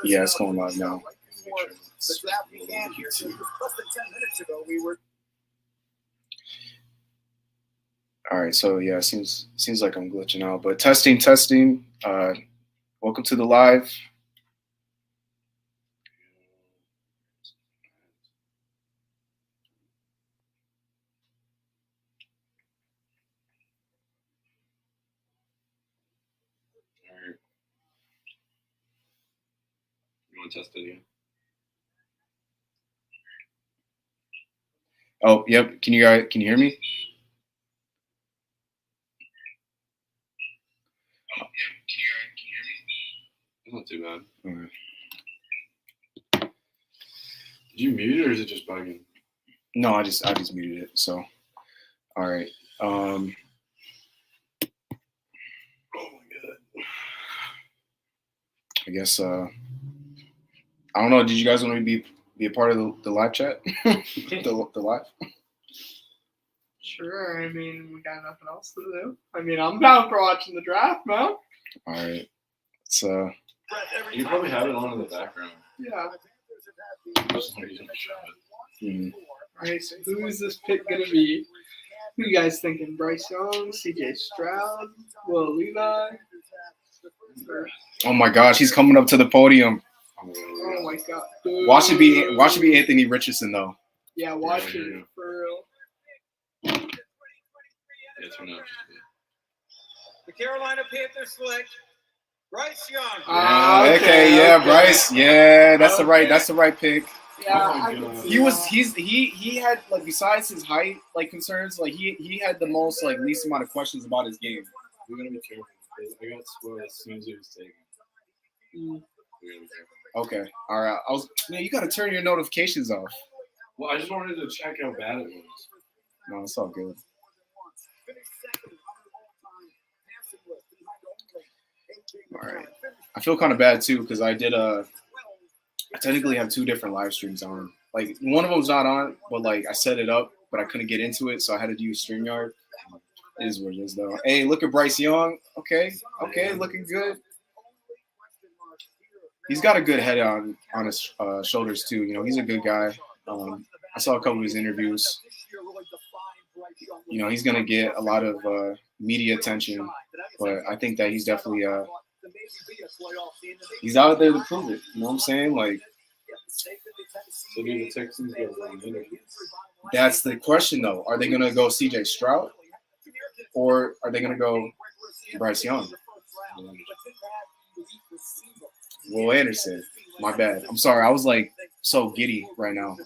Yeah, it's going live now. All right, so yeah, seems like I'm glitching out, but testing. Welcome to the live. You want to test it again? Oh, yep. Can you hear me? It's not too bad. All right. Did you mute it or is it just bugging? No, I just muted it. So, all right. Oh my god. I guess I don't know. Did you guys want to be a part of the live chat? the live? Sure. I mean, we got nothing else to do. I mean, I'm down for watching the draft, man. All right. It's You probably have it on in the background. Yeah. mm, All right. So who is this pick gonna be? Who you guys thinking? Bryce Young, C.J. Stroud, Will Levi? oh my gosh, he's coming up to the podium. Oh my god. Watch it be Anthony Richardson though. Yeah, watch it for real. Yeah, turn out. The Carolina Panthers select Bryce Young. Okay, yeah, Bryce. Yeah, that's the right pick. Yeah, Oh my I can God. see He had like besides his height like concerns, like he had the most like least amount of questions about his game. We're gonna be careful because I got spoiled as soon as he was taken. Mm. We're gonna be careful. Okay, all right. You got to turn your notifications off. Well, I just wanted to check how bad it was. No, it's all good. All right. I feel kind of bad too because I technically have two different live streams on. Like one of them's not on, but like I set it up, but I couldn't get into it, so I had to use StreamYard. It is what it is though. Hey, look at Bryce Young. Okay, looking good. He's got a good head on his shoulders too. You know, he's a good guy. I saw a couple of his interviews. You know, he's gonna get a lot of media attention, but I think that he's definitely he's out there to prove it. You know what I'm saying? Like, So do the Texans go one interview? that's the question though. Are they gonna go C.J. Stroud, or are they gonna go Bryce Young? Will Anderson. My bad. I'm sorry. I was like so giddy right now.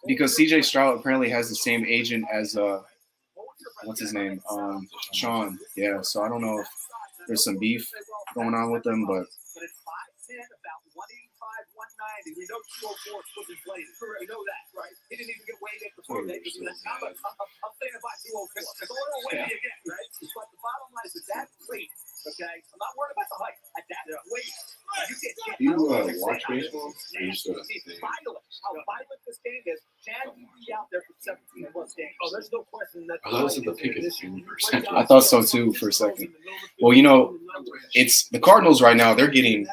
Because C.J. Stroud apparently has the same agent as what's his name? Sean. Yeah. So I don't know if there's some beef going on with them, but We know 204 was inflated. We know that, right? He didn't even get weighed in before that. I'm thinking about 204. So we're going to weigh it again, right? But the bottom line is that weight, okay? I'm not worried about the height. At that weight, You watch baseball? Or you just how violent this game is. Can you be out there for 17 plus games? Oh, there's no question that. I thought the pick is 10%. I thought so too for a second. Well, you know, it's the Cardinals right now. They're getting.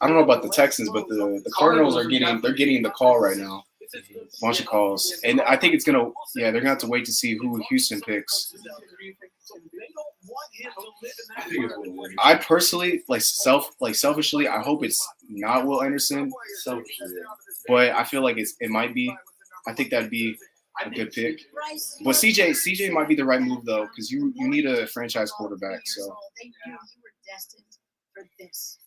I don't know about the Texans, but the Cardinals are getting the call right now. A bunch of calls, and I think it's gonna. Yeah, they're gonna have to wait to see who Houston picks. I think it's Will Anderson. I personally selfishly, I hope it's not Will Anderson, Selfishly, yeah. but I feel like it might be. I think that'd be a good pick. But CJ might be the right move though, because you need a franchise quarterback. So They knew you were destined for this.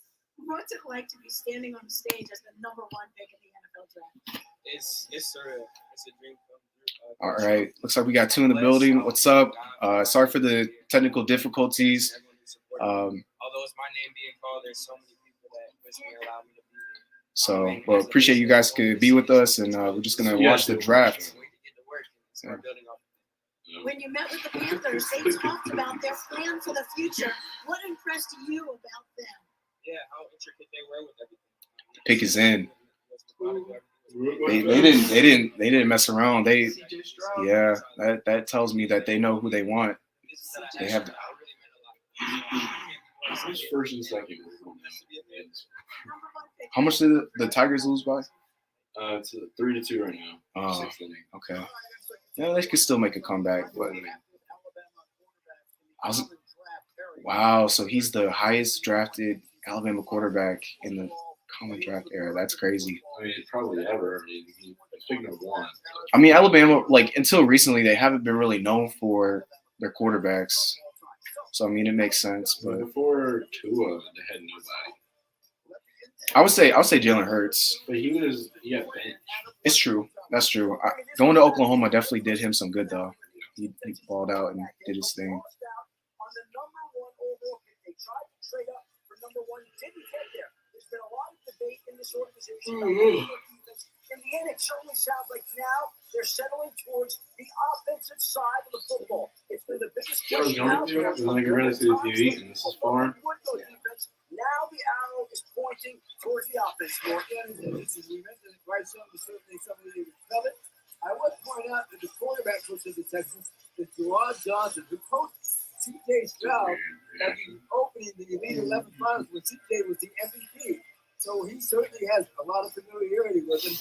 What's it like to be standing on the stage as the number one pick in the NFL draft? It's surreal. It's a dream come true. all right, looks like we got two in the building. What's up? Sorry for the technical difficulties. Although it's my name being called, there's so many people that wish me allow me to be here. So, well, appreciate you guys could be with us, and we're just gonna watch the draft. When you met with the Panthers, they talked about their plan for the future. What impressed you about them? Yeah, how intricate they were with everything. Pick is in. They didn't mess around. C.J. Stroud. Yeah, that tells me that they know who they want. They have. His first and second. How much did the Tigers lose by? It's 3-2 right now. Oh. Sixth inning. Okay. Yeah, they could still make a comeback, but wow. So he's the highest drafted Alabama quarterback in the common draft era. That's crazy. I mean, probably ever. I mean, he's picking up one. I mean, Alabama, like until recently, they haven't been really known for their quarterbacks. So I mean, it makes sense. But But before Tua, they had nobody. I would say Jalen Hurts. But he got benched. It's true. That's true. Going to Oklahoma definitely did him some good though. He balled out and did his thing. On the number one overall pick, they tried to trade up for number one, didn't get there. There's been a lot of debate in this organization. In the end, it certainly sounds like now they're settling towards the offensive side of the football. It's been the biggest Joe push Jones, out when I can really see the TV, and this is far. Now the arrow is pointing towards the offense more. As we mentioned, Bryce Young is certainly somebody who covet. I would point out that the quarterback coach of the Texans is Gerard Johnson, who coached C.J. Stroud at the opening of the Elite 11 Finals when C.J. was the MVP. So he certainly has a lot of familiarity with him.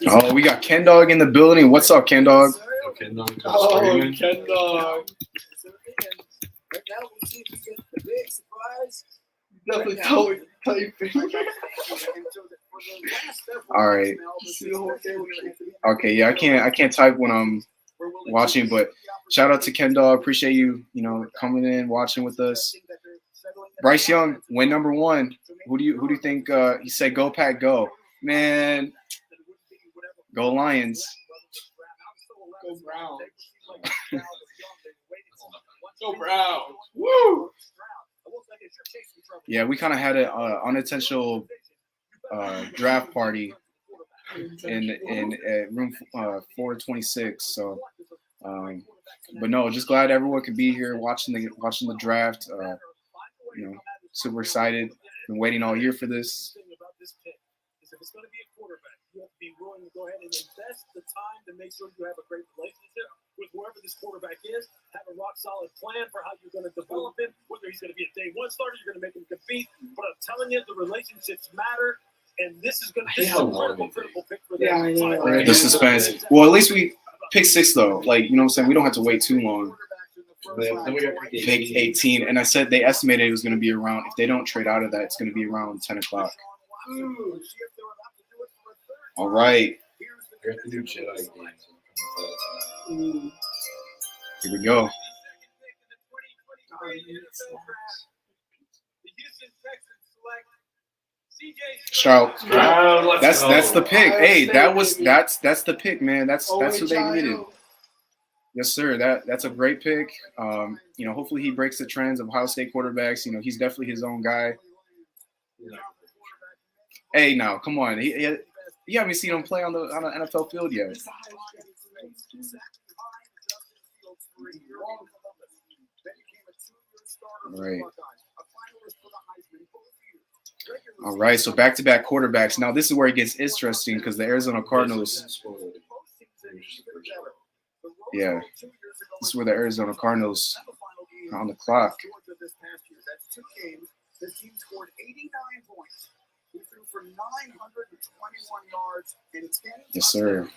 Oh, we got Ken Dog in the building. What's up, Ken Dog? Okay, no, Oh, screaming. Ken Dog. Right now, we'll see if we get the big surprise. Definitely totally typing. All right. See the whole game. Okay, yeah, I can't type when I'm watching, but shout out to Ken Dog. Appreciate you, coming in, watching with us. Bryce Young, win number one. Who do you think? He said, "Go Pack, go!" Man, go Lions. Go Brown. Go Brown. Woo! Yeah, we kind of had an unintentional draft party in room 426. So, but no, just glad everyone could be here watching the draft. Super excited. Been waiting all year for this. If it's going to be a quarterback, you have to be willing to go ahead and invest the time to make sure you have a great relationship with whoever this quarterback is. Have a rock solid plan for how you're going to develop him, whether he's going to be a day one starter, you're going to make him compete. But I'm telling you, the relationships matter, and this is going to be a critical pick for them. Yeah, I know, right? The suspense. Well, at least we pick 6 though. Like, you know what I'm saying? We don't have to wait too long. Then we got Pick 18, and I said they estimated it was going to be around. If they don't trade out of that, it's going to be around 10 o'clock. All right. I got the new Jedi game. Here we go. Stroud. That's the pick. Hey, that's the pick, man. That's who they needed. Yes, sir. That's a great pick. Hopefully he breaks the trends of Ohio State quarterbacks. He's definitely his own guy. Hey, now come on. You haven't seen him play on the NFL field yet. Right. All right. So back-to-back quarterbacks. Now this is where it gets interesting because the Arizona Cardinals. Yeah. This is where the Arizona Cardinals are on the clock. The team scored 89 points. He threw for 921 yards and 10 Yes, sir.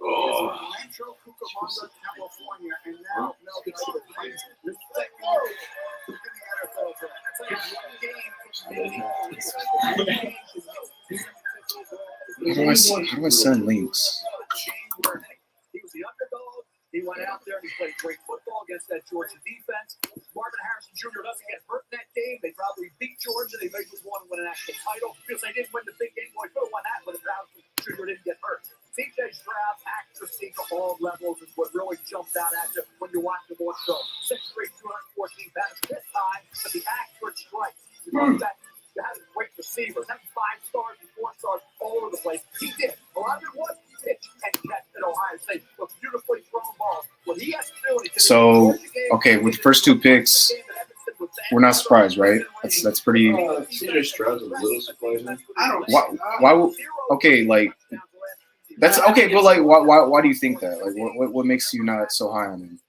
Oh. Rancho Cucamonga, California, and now Melvin plays the second How do I send links? He was the underdog. He went out there and he played great football against that Georgia defense. Marvin Harrison Jr. doesn't get hurt in that game. They probably beat Georgia. They maybe won and win an actual title because they didn't win the big game. Boy, could have won that, but Harrison Jr. didn't get hurt. C.J. Stroud, accuracy to all levels is what really jumps out at you when you're watching the more show. 6'3", 214 pounds this time, but the accurate strikes. You know that you had great receivers, having 5 stars and 4 stars all over the place. He did. A lot of it was pitch and catch at Ohio State. But beautifully thrown balls. What he has to do, so, okay, with the first 2 picks, we're not surprised, right? That's pretty. C.J. Stroud's a little surprising. Why? Okay, like. That's okay, but like, why do you think that? Like, what makes you not so high on him?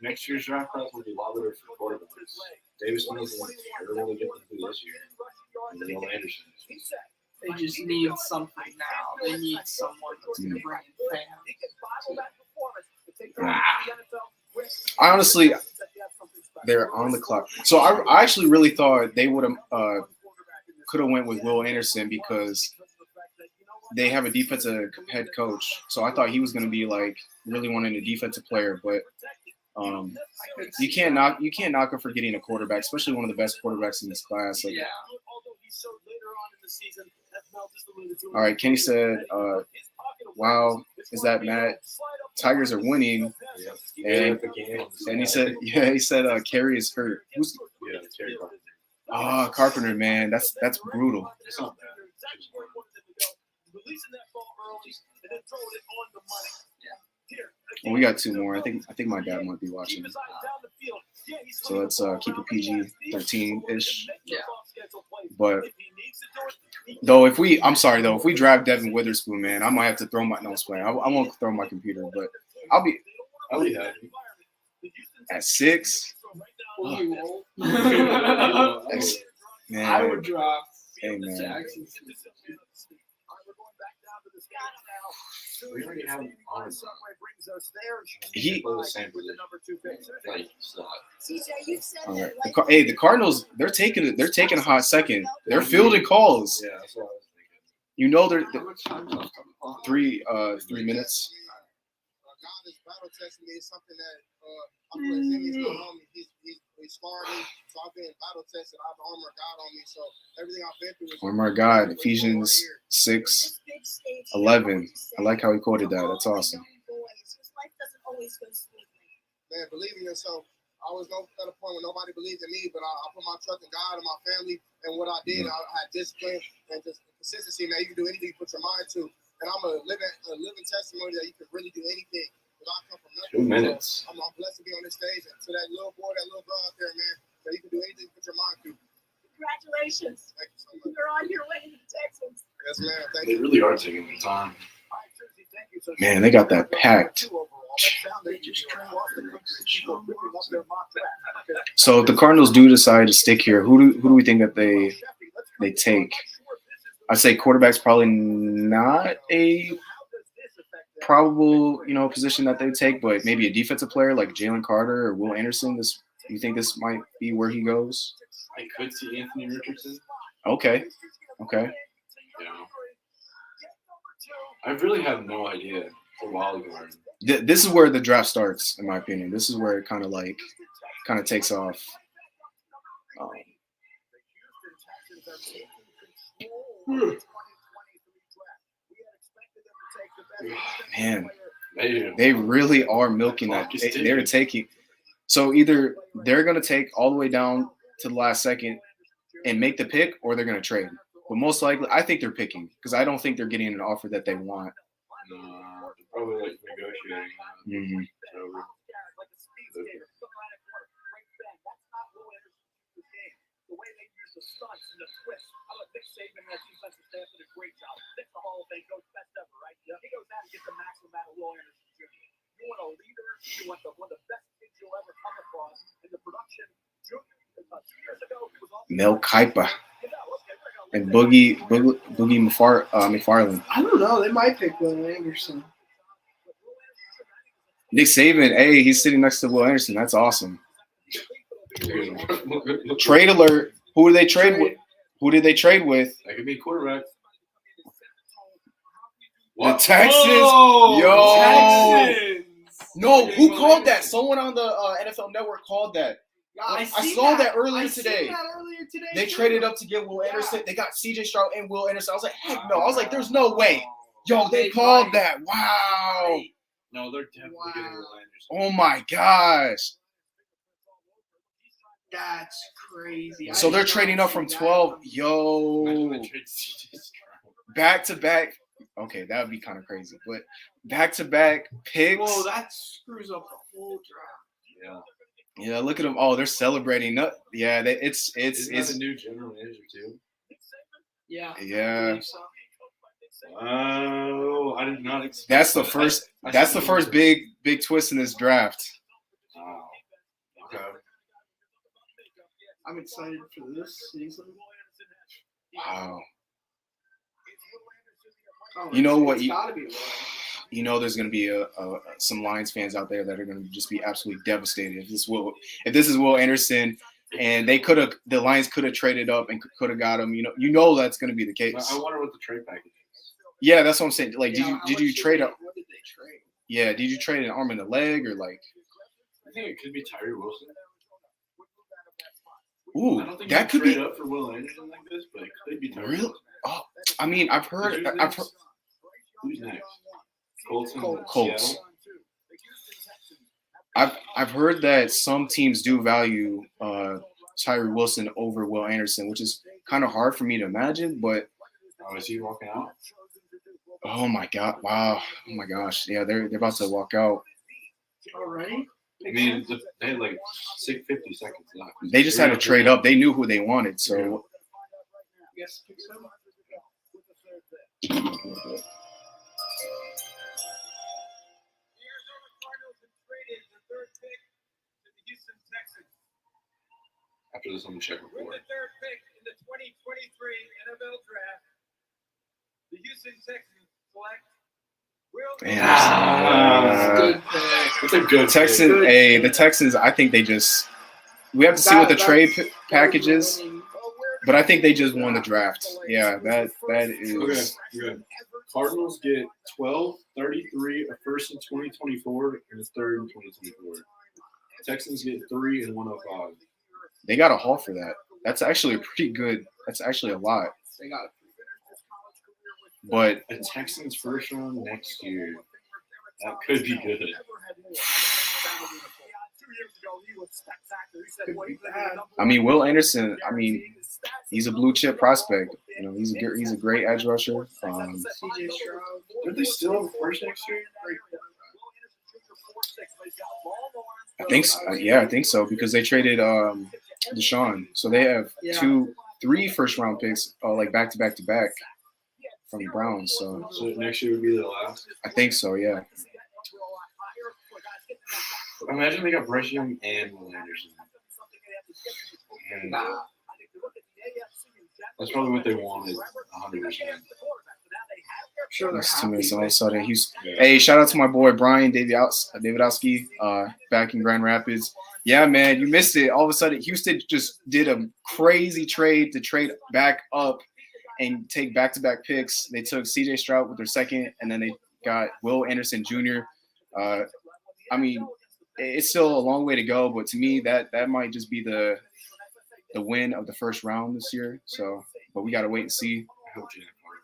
Next year's draft class will be a lot better for quarterbacks. Davis Mills is really good to do this year. And then Will Anderson. They just need something now. They need someone that's going to bring in fans. I honestly, they're on the clock. So I actually really thought they would have could have went with Will Anderson because they have a defensive head coach. So I thought he was going to be like really wanting a defensive player, but you can't knock him for getting a quarterback, especially one of the best quarterbacks in this class. Like, Yeah. all right, Kenny said, "Wow, is that Matt? Tigers are winning." And he said, "Yeah, he said Kerry is hurt." Who's Yeah, Terry Carpenter. Carpenter, man, that's brutal. It's not bad. Well, we got two more. I think my dad might be watching. So let's keep it PG-13-ish. Yeah. But though, if we draft Devin Witherspoon, man, I might have to throw my I won't throw my computer, but I'll be happy. at 6. Well, you won't. Man, I would draft hey man, Jackson. We already have him on. he. Play the same position. Like, it's not. CJ, you said All that. right. The Cardinals, they're taking a hot second. They're fielding calls. Yeah, that's what I was thinking. You know they're How much time left on the clock? 3 minutes. God is battle testing me. It's something that I feel like Jimmy's not on me. He's scarred me, so I've been battle tested. I have the armor of God on me, so everything I've been through. Oh my God, Ephesians 6:11. I like how he quoted that. That's awesome. Man, believe in yourself. I was at a point where nobody believed in me, but I put my trust in God and my family, and what I did, I had discipline and just consistency. Man, you can do anything you put your mind to, and I'm a living testimony that you can really do anything. I come from nothing. 2 minutes. So I'm blessed to be on this stage, and to that little boy, that little girl out there, man, that you can do anything you put your mind to. Congratulations. Thank you so much. You're on your way to the Texans. Yes, man. Thank They you. really are taking their time. Man, they got that packed. So if the Cardinals do decide to stick here, who do we think that they take? I'd say quarterback's probably not a probable, position that they take, but maybe a defensive player like Jalen Carter or Will Anderson. You think this might be where he goes? I could see Anthony Richardson. Okay. Yeah. I really have no idea for wild card. This is where the draft starts, in my opinion. This is where it kind of takes off. Man, they really are milking that. They're taking. So either they're going to take all the way down to the last second and make the pick, or they're going to trade. But most likely, I think they're picking because I don't think they're getting an offer that they want. No, probably like negotiating. Mm-hmm. You want a leader. You want one of the best kids you'll ever come across in the production. 2 years ago, it was all Mel Kiper and Boogie McFarland. I don't know. They might pick Will Anderson. Nick Saban, hey, he's sitting next to Will Anderson. That's awesome. Trade alert. Who did they trade with? Who did they trade with? That could be a quarterback. The Texans. Whoa, Yo. Texans. No, who called that? Someone on the NFL Network called that. I seen saw that earlier I seen today. that earlier today. They too. traded up to get Will Anderson. They got C.J. Stroud and Will Anderson. I was like, heck no. I was like, there's no way. Yo, they called that. Wow. No, they're definitely getting Will Anderson. Oh my gosh. That's crazy. So they're trading up from 12. Yo. Imagine they trade C.J. Stroud. Back to back. Okay, that would be kind of crazy. But back to back picks. Whoa, that screws up the whole draft. Yeah. Yeah, look at them. Oh, they're celebrating. No, yeah, it's Isn't that a new general manager too? Yeah. yeah. Oh, I did not expect. That's the that. first. I That's the should first remember. big twist in this draft. Wow. Okay. I'm excited for this season. Wow. Oh, You know what, It's you- gotta be Will. You know, there's going to be some Lions fans out there that are going to just be absolutely devastated if this is Will Anderson, and the Lions could have traded up and could have got him. You know that's going to be the case. I wonder what the trade package is. Yeah, that's what I'm saying. Like, Yeah, did you how much trade up? What did they trade? Yeah, did you trade an arm and a leg or like? I think it could be Tyree Wilson. Ooh, I don't think that you could trade be. up for Will Anderson like this, but it could be Tyree Really? Wilson. Oh, I mean, I've heard. Who's next? Colts. and Colts. Seattle? I've heard that some teams do value Tyree Wilson over Will Anderson, which is kind of hard for me to imagine. But Oh, is he walking out? oh my god, wow, oh my gosh, yeah, they're about to walk out. Already? I mean, they had like 50 seconds left. They just had to trade up. They knew who they wanted, so Yes, I think so. After this, I'm gonna check With before. the third pick in the 2023 NFL Draft, the Houston Texans select Will Man, Good pick. That's a good Texans. Good Hey, pick. the Texans. I think they just. We have to see what the trade package is, but I think they just won the draft. Yeah, that is. Okay, good. Cardinals get 12, 33, a first in 2024, and a third in 2024. Texans get 3 and 105. They got a haul for that. That's actually a pretty good. That's actually a lot. They got it. But A Texans first round next year. That could be good. I mean, Will Anderson. I mean, he's a blue chip prospect. He's a great edge rusher. CJ Stroud. Did they still have a first next year? I think so. Yeah, I think so because they traded Deshaun, so they have Yeah. 3 first round picks, like back to back from the Browns. So So next year would be the last. I think so. Yeah. Imagine they got Bryce Young and Will Anderson. And that's probably what they wanted. 100%. Sure, they're Next 2 minutes, happy. all of a sudden, Houston. Hey, shout out to my boy Brian Davidowski, back in Grand Rapids. Yeah, man, you missed it. All of a sudden, Houston just did a crazy trade to trade back up and take back-to-back picks. They took CJ Stroud with their second, and then they got Will Anderson Jr. I mean, it's still a long way to go, but to me, that might just be the win of the first round this year. So, but we gotta wait and see. I hope Jalen Carter.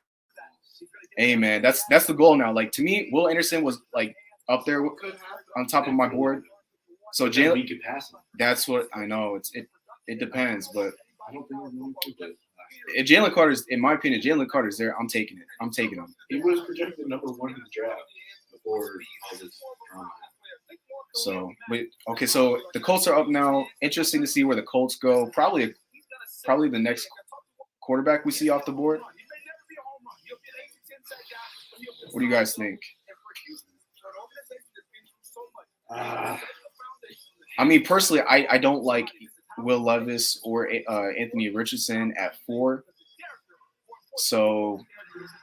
Hey, man, that's the goal now. Like to me, Will Anderson was like up there on top of my board. So We Jalen, could pass him. that's what I know. It depends, but I don't think we're going to, but if Jalen Carter's, in my opinion, Jalen Carter's there, I'm taking it. I'm taking him. he was projected number 1 in the draft before all this drama. So, but okay, so the Colts are up now. Interesting to see where the Colts go. Probably the next quarterback we see off the board. What do you guys think? I mean, personally, I don't like Will Levis or Anthony Richardson at 4. So,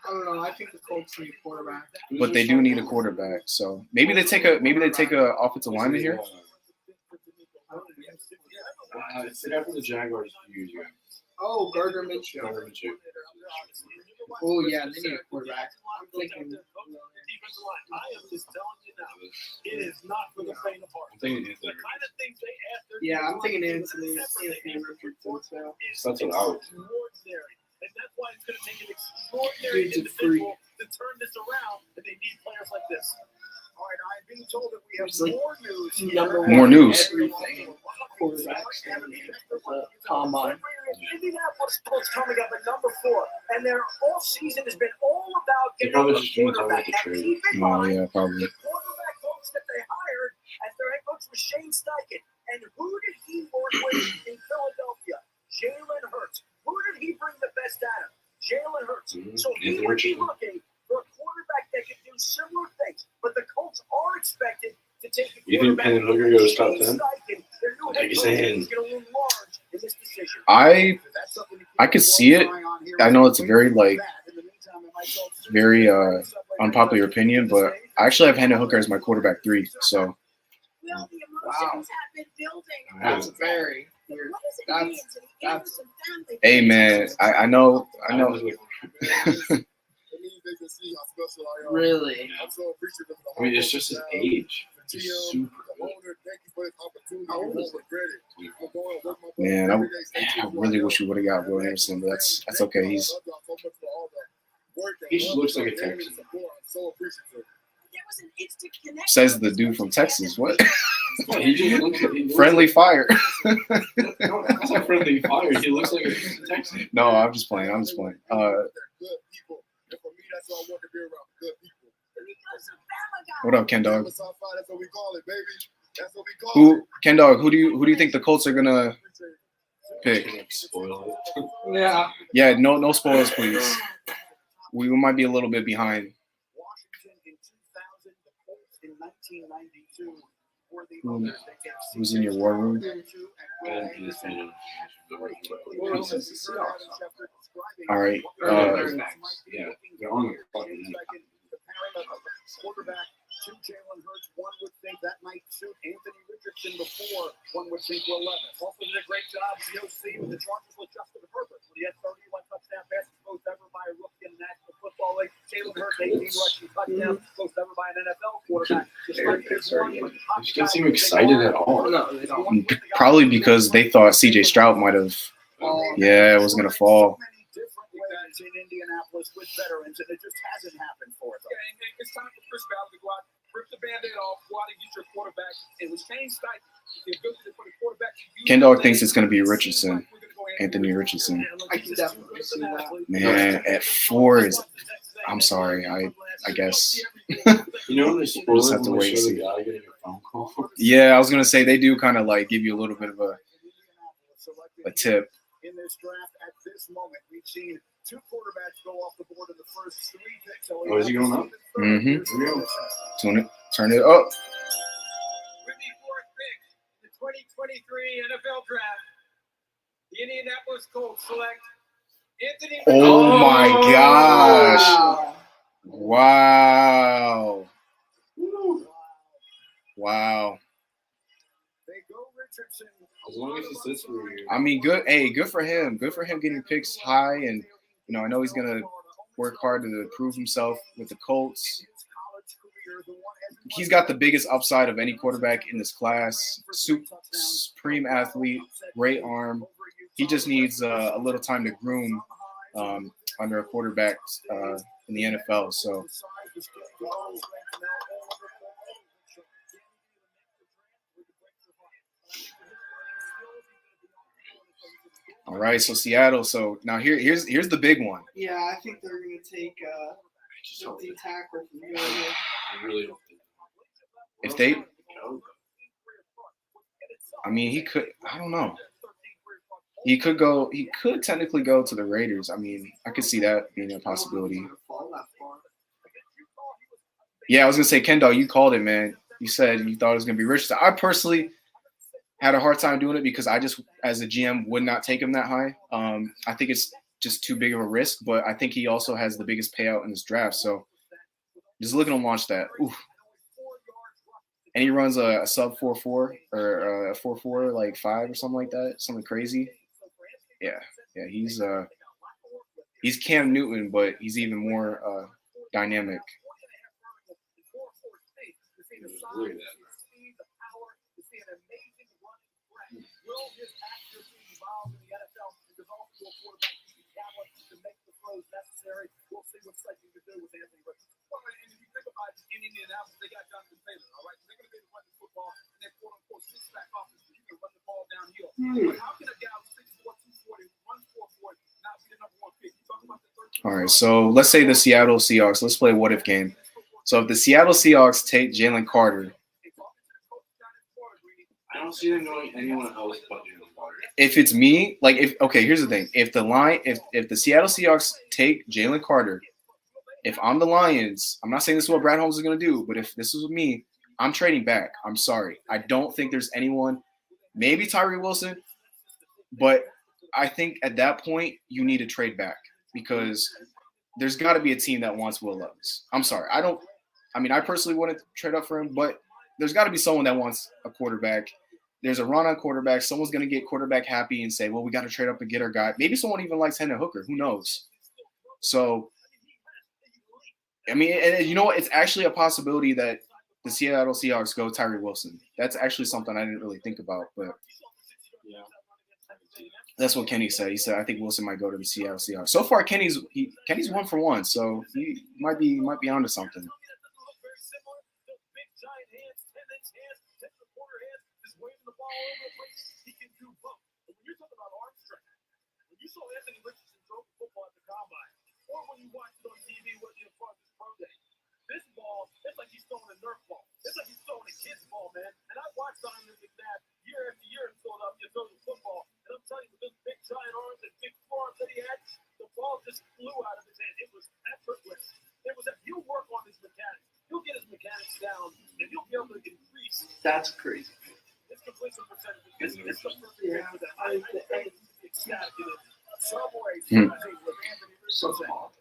I don't know. I think the Colts need a quarterback. but they do need a quarterback. So maybe they take a offensive lineman here. It's the guy from the Jaguars a few years ago. Oh, Gardner Minshew. Gardner Minshew. Oh, yeah, they need a quarterback. I'm thinking. I am just telling you now, it is not for the faint of heart. I'm thinking The Anthony. kind of things they ask their Yeah, I'm thinking Anthony Anthony Richardson. So. is That's what I would do. extraordinary. And that's why it's going to take an extraordinary Dude's a freak. individual to turn this around, and they need players like this. All right, I'm being told that we have It's like more news. Number More one news. Everything. Quarterbacks. Combine. Indianapolis Colts coming up at number 4, and their whole season has been all about They getting probably a just didn't tell quarterback. them to And trade. keep in Oh mind, yeah, probably. the quarterback coach that they hired as their head coach was Shane Steichen. And who did he work with in Philadelphia? Jalen Hurts. Who did he bring the best out of? Jalen Hurts. So he Anthony would be Richardson. looking for a quarterback that can do similar things. But the Colts are expected to take a You think quarterback. Hendon Hooker goes top Shane 10? Steichen, their new Take head his coach, hand. is going to win large in this decision. I could see it. I know it's a very very unpopular opinion, but I actually have Hendon Hooker as my quarterback 3. So Well, the emotions have been building. That's very weird. What does it That's- mean to the that's- Anderson family? hey man, I know. Really. I'm so appreciative of the I mean, it's just his age. He's GM, super the good. owner, thank you for this opportunity. How old You is won't regret it. I'm going to work my butt Man, every day, stay I tuned. really wish we would have got Will Anderson, but that's okay. He's He just looks like a Texan. I'm so appreciative. There was an instant connection. says the dude from Texas. What? Yeah, he just looks like Friendly fire. No, that's not friendly fire. He looks like a Texan. No, I'm just playing. I'm just playing. They're good people. And for me, that's what I want to be around. Good people. What up, Ken Dog? That's what we call it, baby. That's what we call Who, Ken Dog? Who do you think the Colts are gonna pick? Spoil it. Yeah. Yeah, no spoilers, please. We might be a little bit behind. Washington in 2000, the Colts in 1992 were the Who- owners that kept who's in your war room? And he's been All right. Yeah, they're on the fucking quarterback to Jalen Hurts. One would think that might suit Anthony Richardson before one would think Will Levis. Also did a great job as the OC with the Chargers with Justin Herbert. When he had 31 touchdown passes, most ever by a rookie in the National Football League. Jalen Hurts, 18 rushing touchdowns, most ever by an NFL quarterback. They just don't seem excited at all. No, they don't. Probably because they thought C.J. Stroud might have. Yeah, it was gonna fall. So many different ways in Indianapolis with veterans, and it just hasn't happened for them. Yeah, and it's time for Chris Ballard to go out, rip the Band-Aid off, go out and get your quarterback. And with Shane Steichen, the ability to put a quarterback to use Ken Dog thinks it's gonna be Richardson, Anthony Richardson. I can definitely see that. Man, at 4 is. I'm sorry. I guess. You know when they spoil Just it have to when they wait and show see. the guy getting a phone call? Yeah, I was gonna say they do kind of like give you a little bit of a tip. In this draft, at this moment, we've seen 2 quarterbacks go off the board in the first 3 picks. So Oh, is he going up? Mhm. Yeah. Turn it up. With the 4th pick, the 2023 NFL Draft, the Indianapolis Colts select Anthony. Oh my gosh! Wow. Wow! Wow! They go Richardson. As long as he sits for you. I mean, good. Hey, good for him. Good for him getting picks high, and I know he's gonna work hard to prove himself with the Colts. He's got the biggest upside of any quarterback in this class. Supreme athlete, great arm. He just needs a little time to groom under a quarterback in the NFL. So, all right. So Seattle. So now here's the big one. Yeah, I think they're going to take the tackle from Georgia. I really don't think. If they, I mean, he could. I don't know. He could go. He could technically go to the Raiders. I mean, I could see that being a possibility. Yeah, I was gonna say, Ken Dog, you called it, man. You said you thought it was gonna be Richardson. I personally had a hard time doing it because I just, as a GM, would not take him that high. I think it's just too big of a risk, but I think he also has the biggest payout in this draft. So just look at him launch that. Oof. And he runs a sub 4.4 or a 4.4 like 5 or something like that, something crazy. Yeah, he's Cam Newton, but he's even more dynamic. We'll see what Slayton can do with Anthony Richardson. Well, and if you think about it, in Indianapolis, they got Jonathan Taylor, all right? They're going to be able to run the football, and they're quote-unquote six-back offense, you can run the ball downhill. But how can a guy who's 6'4", 240, run 4.40, not be the number 1 pick? You talk about the 13. All right, so let's say the Seattle Seahawks. Let's play a what-if game. So if the Seattle Seahawks take Jalen Carter, I don't see them going anyone else but Jalen Carter. if it's me, like here's the thing. If the Seattle Seahawks take Jalen Carter, if I'm the Lions, I'm not saying this is what Brad Holmes is gonna do, but if this is me, I'm trading back. I'm sorry. I don't think there's anyone, maybe Tyree Wilson, but I think at that point you need to trade back because there's got to be a team that wants Will Levis. I'm sorry, I personally wouldn't trade up for him, but there's got to be someone that wants a quarterback. There's a run on quarterback. Someone's going to get quarterback happy and say, well, we got to trade up and get our guy. Maybe someone even likes Hendon Hooker. Who knows? So, I mean, and you know what? It's actually a possibility that the Seattle Seahawks go Tyree Wilson. That's actually something I didn't really think about, but Yeah. that's what Kenny said. He said, I think Wilson might go to the Seattle Seahawks. So far, Kenny's 1 for 1, so he might be onto something. This ball, it's like he's throwing a Nerf ball. It's like he's throwing a kid's ball, man. And I watched Donovan McNabb year after year in Philadelphia throwing football. And I'm telling you, with those big giant arms and big forearms that he had, the ball just flew out of his hand. It was effortless. It was he'll work on his mechanics. He'll get his mechanics down, and he'll be able to increase That's crazy. his completion percentage. This is the perfect example of that. I ecstatic. So small.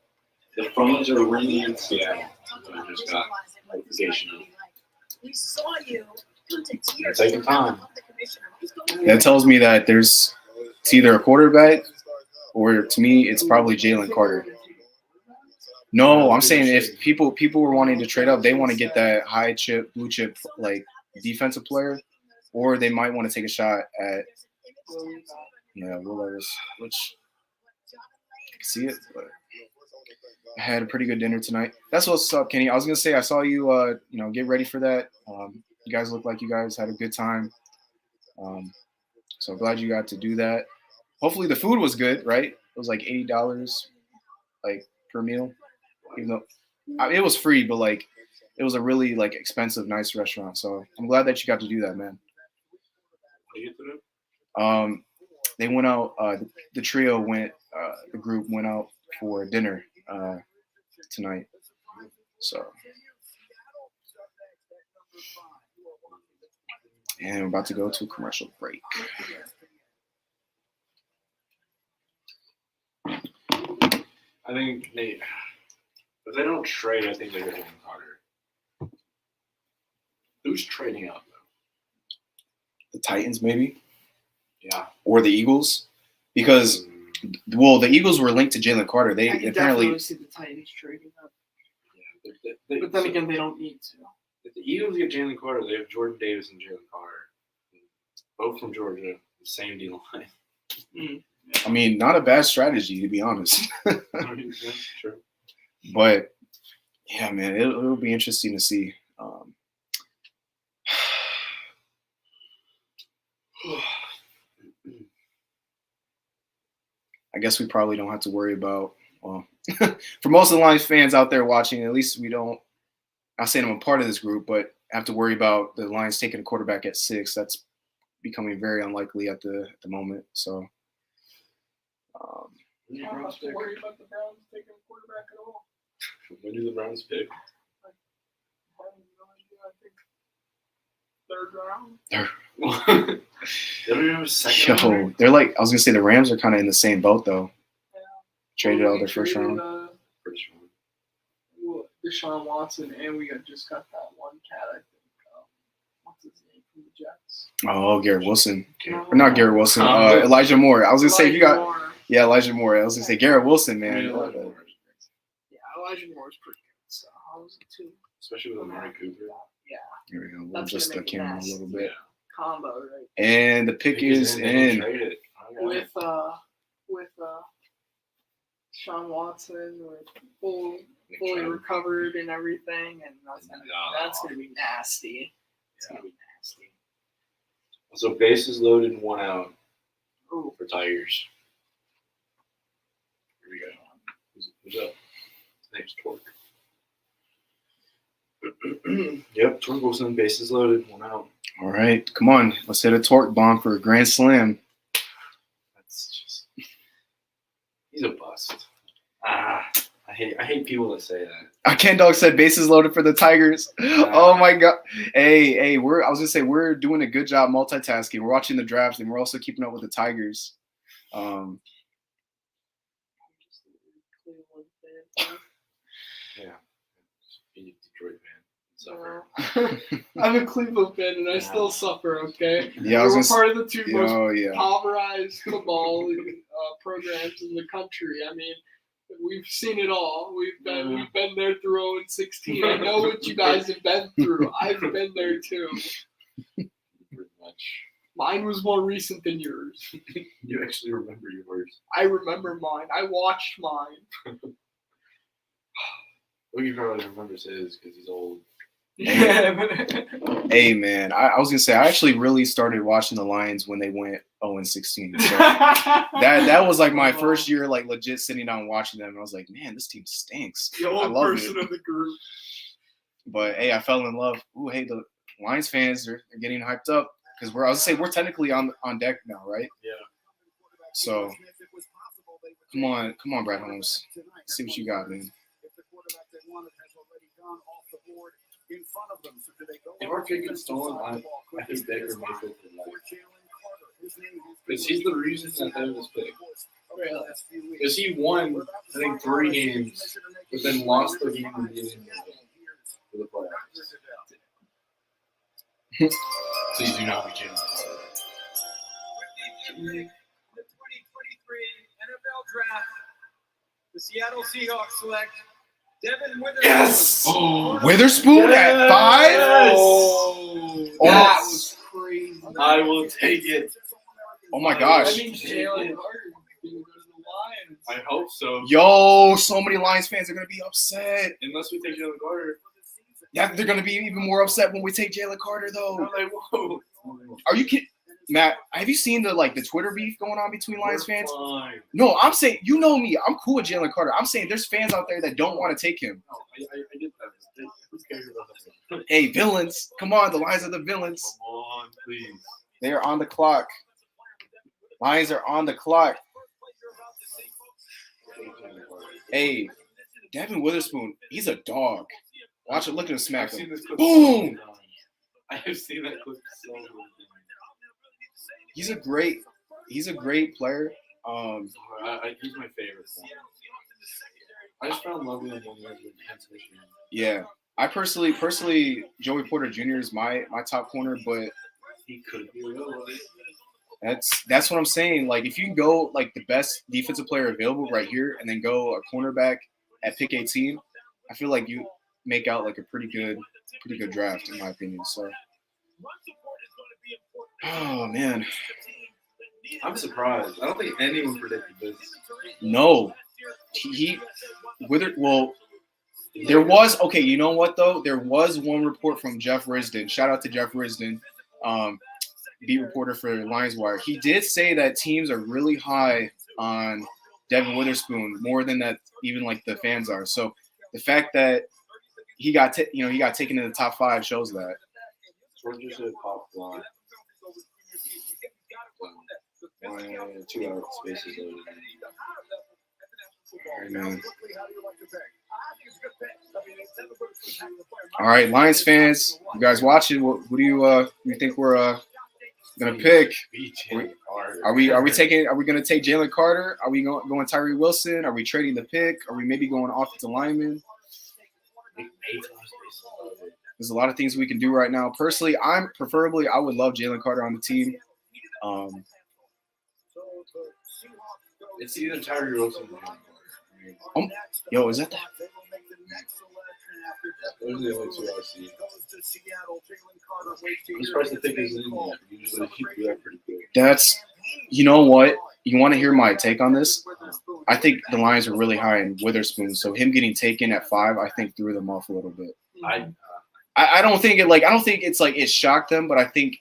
The phones are ringing in Seattle. I just got notification. We saw you come to tears. They're taking time. That tells me that it's either a quarterback or, to me, it's probably Jalen Carter. No, I'm saying if people were wanting to trade up, they want to get that high chip, blue chip, like defensive player, or they might want to take a shot at Will Levis, which I can see it, but I had a pretty good dinner tonight. That's what's up, Kenny. I was gonna say I saw you get ready for that. You guys look like you guys had a good time. So glad you got to do that. Hopefully the food was good, right? It was like $80 like per meal. Even though it was free, but like it was a really like expensive, nice restaurant. So I'm glad that you got to do that, man. What do you get to do? They went out. The trio went. The group went out for dinner tonight. So, and we're about to go to a commercial break. I think if they don't trade, I think they get Jalen Carter. Who's trading up though? The Titans, maybe, Yeah. or the Eagles, because the Eagles were linked to Jalen Carter. They I can apparently definitely see the Titans trading up. Yeah, But then again, they don't need to. if the Eagles get Jalen Carter, they have Jordan Davis and Jalen Carter, both from Georgia, the same D line. I mean, not a bad strategy to be honest. Yeah, sure. But yeah, man, it'll be interesting to see. I guess we probably don't have to worry about. Well, for most of the Lions fans out there watching, at least we don't. Not saying I'm a part of this group, but have to worry about the Lions taking a quarterback at 6. That's becoming very unlikely at the moment. So. When do I the don't Browns have to pick? worry about the Browns taking a quarterback at all. When do the Browns pick? I have no idea. I think 3rd round. They don't even have a second. Yo, they're like, I was gonna say the Rams are kind of in the same boat though. Yeah. Traded Well, all we their first traded, round. Pretty sure. Deshaun Watson, and we just got that one cat, I think. What's his name from the Jets? Oh, Garrett Wilson. No. Or not Garrett Wilson. Elijah Moore. I was gonna say if you got Elijah Moore. I was gonna say Garrett Wilson, man. Yeah, Elijah Moore is pretty good. So I was too. Especially with Amari Cooper. Yeah, Here we go. We'll That's just gonna make it camera a nasty. little bit. combo right And the pick is in. with Sean Watson with fully recovered and everything, and that's gonna be nasty. It's gonna be nasty. So bases loaded, 1 out Ooh. for Tigers. Here we go. Who's up? His name's Torque. Yep, Torque Wilson, bases loaded, 1 out. All right, come on. Let's hit a torque bomb for a grand slam. That's just he's a bust. I hate people that say that. Ken Dog said bases loaded for the Tigers. Oh my God. Hey, I was gonna say we're doing a good job multitasking. We're watching the drafts and we're also keeping up with the Tigers. Um, Cleveland fan. Yeah. Be Detroit fan. Suffer. I'm a Cleveland fan and I still suffer. Okay. yeah, I was We're gonna part of the two most Oh yeah. pulverized football programs in the country. I mean, we've seen it all. We've been there through 0 and 16. I know what you guys have been through. I've been there too. Pretty much. Mine was more recent than yours. You actually remember yours. I remember mine. I watched mine. Well, you probably remembers his because he's old. Hey man, I was gonna say I actually really started watching the Lions when they went 0 and 16. So that was like my first year, like legit sitting down watching them. And I was like, man, this team stinks. The I old love person it. of the group. But hey, I fell in love. Ooh, hey, the Lions fans they're getting hyped up because we're technically on deck now, right? Yeah. So come on, Brad Holmes. See what you got, man. If our pick gets stolen, I think Baker Mayfield would like. Because he's the reason that they have this pick. Because he won, I think, 3 games, but then lost the game in the beginning for the playoffs. Please do not be Jalen Carter. The 2023 NFL Draft, the Seattle Seahawks select Devin Witherspoon. Yes! Oh, Witherspoon at 5? Oh, That was crazy. I will take it. Oh my gosh. That means Jalen Carter is going to go to the Lions. I hope so. Yo, so many Lions fans are gonna be upset. Unless we take Jalen Carter. Yeah, they're gonna be even more upset when we take Jalen Carter, though. No, they won't. Are you kidding, Matt? Have you seen the Twitter beef going on between Lions fans? Fine. No, I'm saying you know me. I'm cool with Jalen Carter. I'm saying there's fans out there that don't want to take him. No, I get that. Who cares about that? Hey, villains! Come on, the Lions are the villains. Come on, please. They are on the clock. Lions are on the clock. Hey, Devin Witherspoon, he's a dog. Watch him. Look at him smack I've seen him. this clip Boom! so many times. I have seen that clip so many times. He's a great player. He's my favorite one. I just fell in love with him when we were in Kansas Michigan. Yeah. I personally, Joey Porter Jr. is my top corner, but He could be real. that's what I'm saying. Like, if you can go like the best defensive player available right here, and then go a cornerback at pick 18, I feel like you make out like a pretty good draft in my opinion. So, oh man, I'm surprised. I don't think anyone predicted this. no, there was okay. You know what though? There was one report from Jeff Risdon. Shout out to Jeff Risdon, beat reporter for Lions Wire. He did say that teams are really high on Devin Witherspoon, more than that even like the fans are. So the fact that he got taken in the top 5 shows that. Georgia should have popped line. 1, 2 out spaces over there. All right, man. All right, Lions fans, you guys watching? Who do you think we're gonna pick? Are we gonna take Jalen Carter? Are we going Tyree Wilson? Are we trading the pick? Are we maybe going offensive lineman? There's a lot of things we can do right now. Personally, I would love Jalen Carter on the team. It's either Tyree Wilson or Jalen Carter. Yo, is that the Those are the only 2 I see. I'm surprised the pick isn't in yet. Usually he do that pretty quick. That's, you know what? You want to hear my take on this? I think the Lions are really high in Witherspoon, so him getting taken at 5, I think threw them off a little bit. I don't think it's like it shocked them, but I think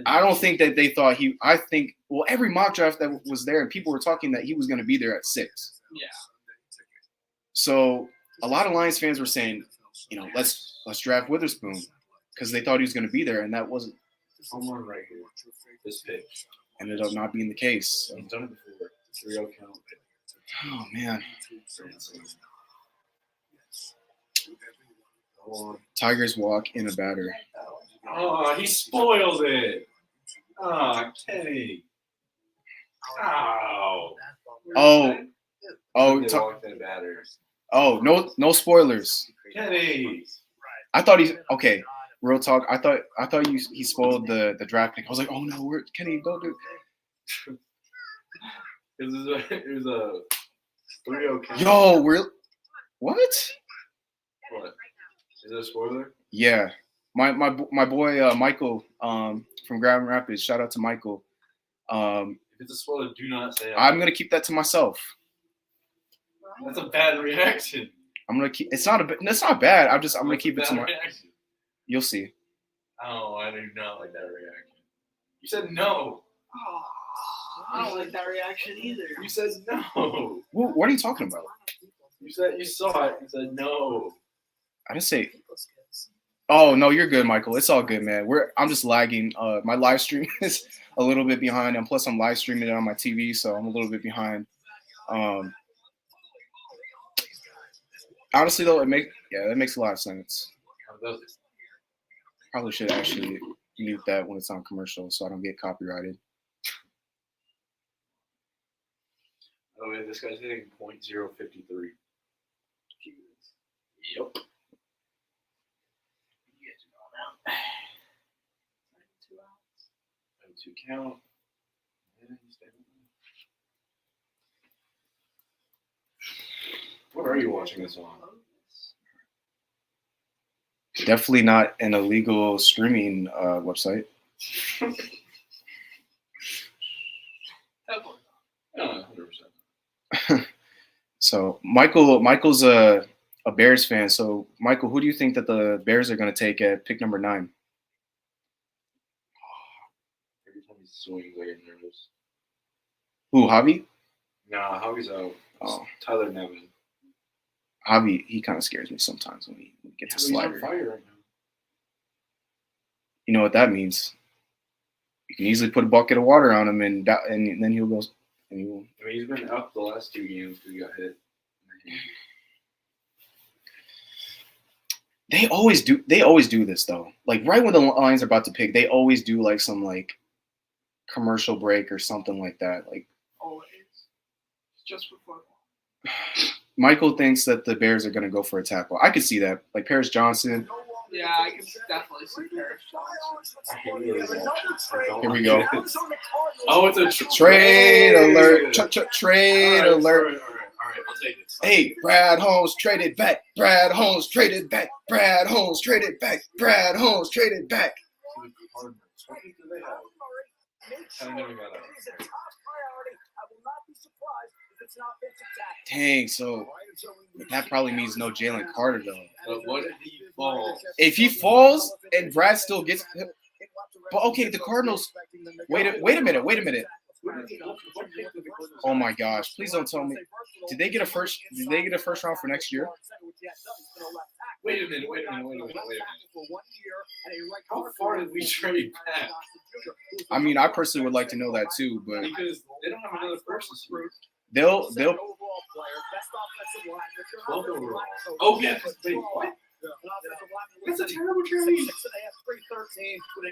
I don't think that they thought every mock draft that was there and people were talking that he was going to be there at 6. Yeah. So a lot of Lions fans were saying, let's draft Witherspoon because they thought he was going to be there, and that wasn't. Someone right here. This pick Ended up not being the case. So. I've done it before. 3-0 count. Oh man. Tigers walk in a batter. Oh, he spoiled it. Oh, Kenny. Ow. Oh, They ta- walked in batters. no spoilers. Kenny. I thought okay. Real talk. I thought he spoiled the draft pick. I was like, oh no, Kenny, don't do. It was a 3-0 count. Yo, what? What? Is it a spoiler? Yeah, my boy Michael from Grand Rapids. Shout out to Michael. If it's a spoiler, do not say it. I'm gonna keep that to myself. That's a bad reaction. I'm gonna keep. It's not bad. I'm gonna keep it to my. reaction. You'll see. Oh, I do not like that reaction. You said no. Oh, I don't like that reaction either. You said no. What are you talking about? You said you saw it. You said no. I didn't say. Oh no, you're good, Michael. It's all good, man. I'm just lagging. My live stream is a little bit behind, and plus I'm live streaming it on my TV, so I'm a little bit behind. Honestly, though, that makes a lot of sense. How does it? Probably should actually mute that when it's on commercial, so I don't get copyrighted. Oh, yeah, this guy's hitting .053. Yep. Two count. What are you watching this on? Definitely not an illegal streaming website. Yeah, 100%. So Michael's a Bears fan. So Michael, who do you think that the Bears are going to take at pick number 9? Every time he swings, I get nervous. Who, Javi? Nah, Javi's out. Oh, Tyler Nevin. Javi, he kind of scares me sometimes when he gets a He's on slider. fire right now. You know what that means? You can easily put a bucket of water on him, and then he'll go. And he will. I mean, he's been up the last 2 games because he got hit. They always do this though. Like right when the Lions are about to pick, they always do like some like commercial break or something like that. Like Always. It's just for football. Michael thinks that the Bears are going to go for a tackle. I could see that. Like Paris Johnson. Yeah, I can definitely see Paris Johnson. Here we go. Oh, it's a Trade alert. Trade alert. All right, I'll take it. Hey, Brad Holmes traded back. Brad Holmes traded back. Brad Holmes traded back. Brad Holmes traded back. Dang, so that probably means no Jalen Carter though. But what if he falls? If he falls and Brad still gets him, but okay, the Cardinals. Wait a minute. Oh my gosh! Please don't tell me. Did they get a first round for next year? Wait a minute. How far did we trade back? I mean, I personally would like to know that too, but Because they don't have another first this year. they'll. 12 overall. Oh, yeah. Wait, what? That's a terrible trade.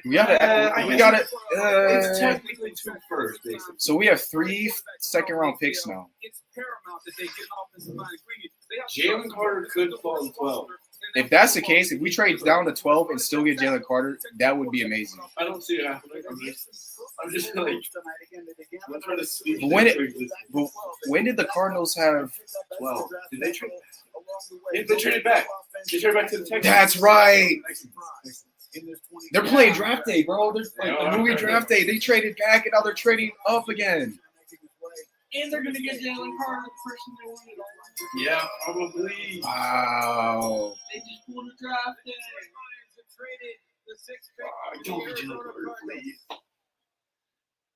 We got it. It's technically 2 first, basically. So we have 3 second-round picks now. Jalen Carter could fall to 12. If that's the case, if we trade down to 12 and still get Jalen Carter, that would be amazing. I don't see it happening. I'm just like, I'm trying to speak. But when did the Cardinals have? 12. Did they trade? They traded back. They traded back to the Texans. That's right. They're playing draft day, bro. They're like the movie draft day. They traded back and now they're trading up again. And they're going to get Jalen Carter, the person they wanted. Yeah, probably. Wow. They just pulled a draft day. Don't be Jalen Carter, please.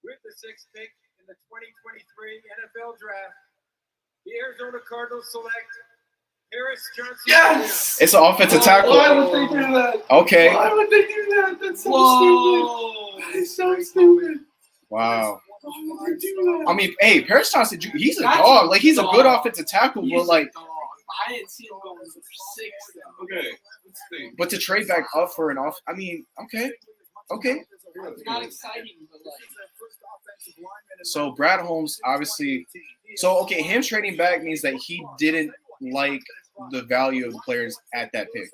With the 6th pick in the 2023 NFL Draft, the Arizona Cardinals select Paris Johnson. Yes! It's an offensive tackle. Why would they do that? Okay. Why would they do that? That's so Whoa. stupid. That is so stupid. Wow. Why would they do that? I mean, hey, Paris Johnson, he's a dog. Like he's a good offensive tackle, but like, I didn't see him going for 6. Okay, let's think. but to trade back up for an off, I mean, okay. It's not exciting, but like, So Brad Holmes, obviously. So okay, him trading back means that he didn't like the value of the players at that pick.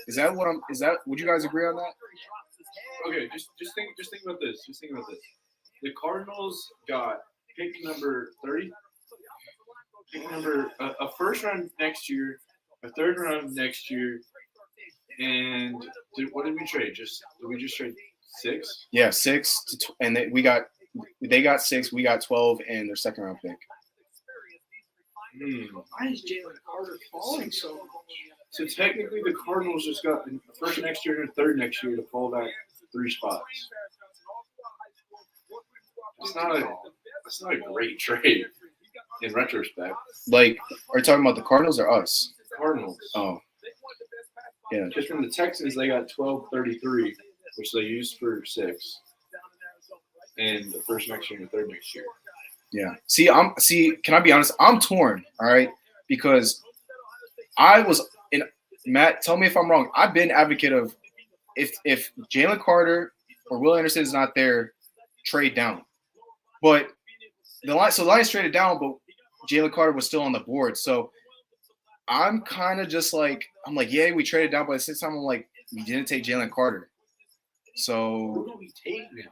Is that what I'm? Is that? Would you guys agree on that? Okay, just think about this. Just think about this. The Cardinals got pick number 30, pick number a first round next year, a third round next year, and what did we trade? Did we just trade 6? Yeah, 6 to and they got 6. We got 12 and their second round pick. Why is Jalen Carter falling so much? So technically, the Cardinals just got the first next year and a third next year to fall back 3 spots. It's not a great trade in retrospect. Like, are you talking about the Cardinals or us? Cardinals. Oh, yeah. Because from the Texans, they got 12.33, which they used for 6, and the first next year and the third next year. Yeah. See, can I be honest? I'm torn, all right? Because I was in Matt, tell me if I'm wrong. I've been advocate of if Jalen Carter or Will Anderson is not there, trade down. But the Lions traded down, but Jalen Carter was still on the board. So I'm kind of just like, yeah, we traded down, but at the same time, I'm like, we didn't take Jalen Carter. Who So do we take now?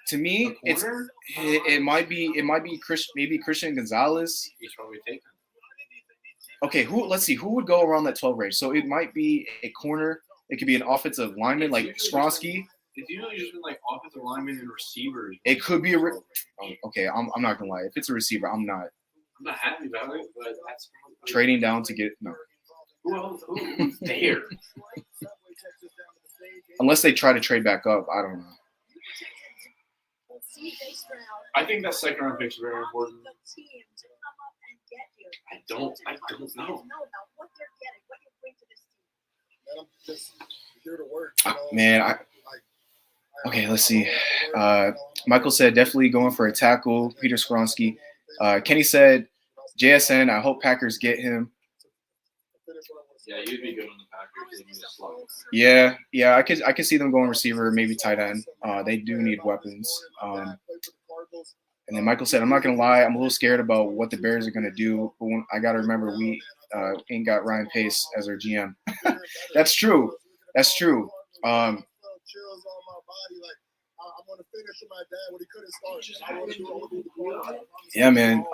to me, it might be Christian Gonzalez. He's probably taken. Okay, let's see, who would go around that 12 range? So it might be a corner. It could be an offensive lineman like Skronsky. It's usually just been like offensive linemen and receivers. It could be okay, I'm not gonna lie. If it's a receiver, I'm not I'm not happy about it, but that's trading down to get no. who else? Who's there? Unless they try to trade back up, I don't know. I think that second round pick is very important. I don't know. Man, I'm just here to work. Man, okay, let's see. Michael said definitely going for a tackle. Peter Skronsky. Kenny said JSN. I hope Packers get him. Yeah, you'd be good on the Packers. They'd be a slug. Yeah. I could see them going receiver, maybe tight end. They do need weapons. And then Michael said, I'm not gonna lie, I'm a little scared about what the Bears are gonna do. But I gotta remember we ain't got Ryan Pace as our GM. That's true. Yeah, man.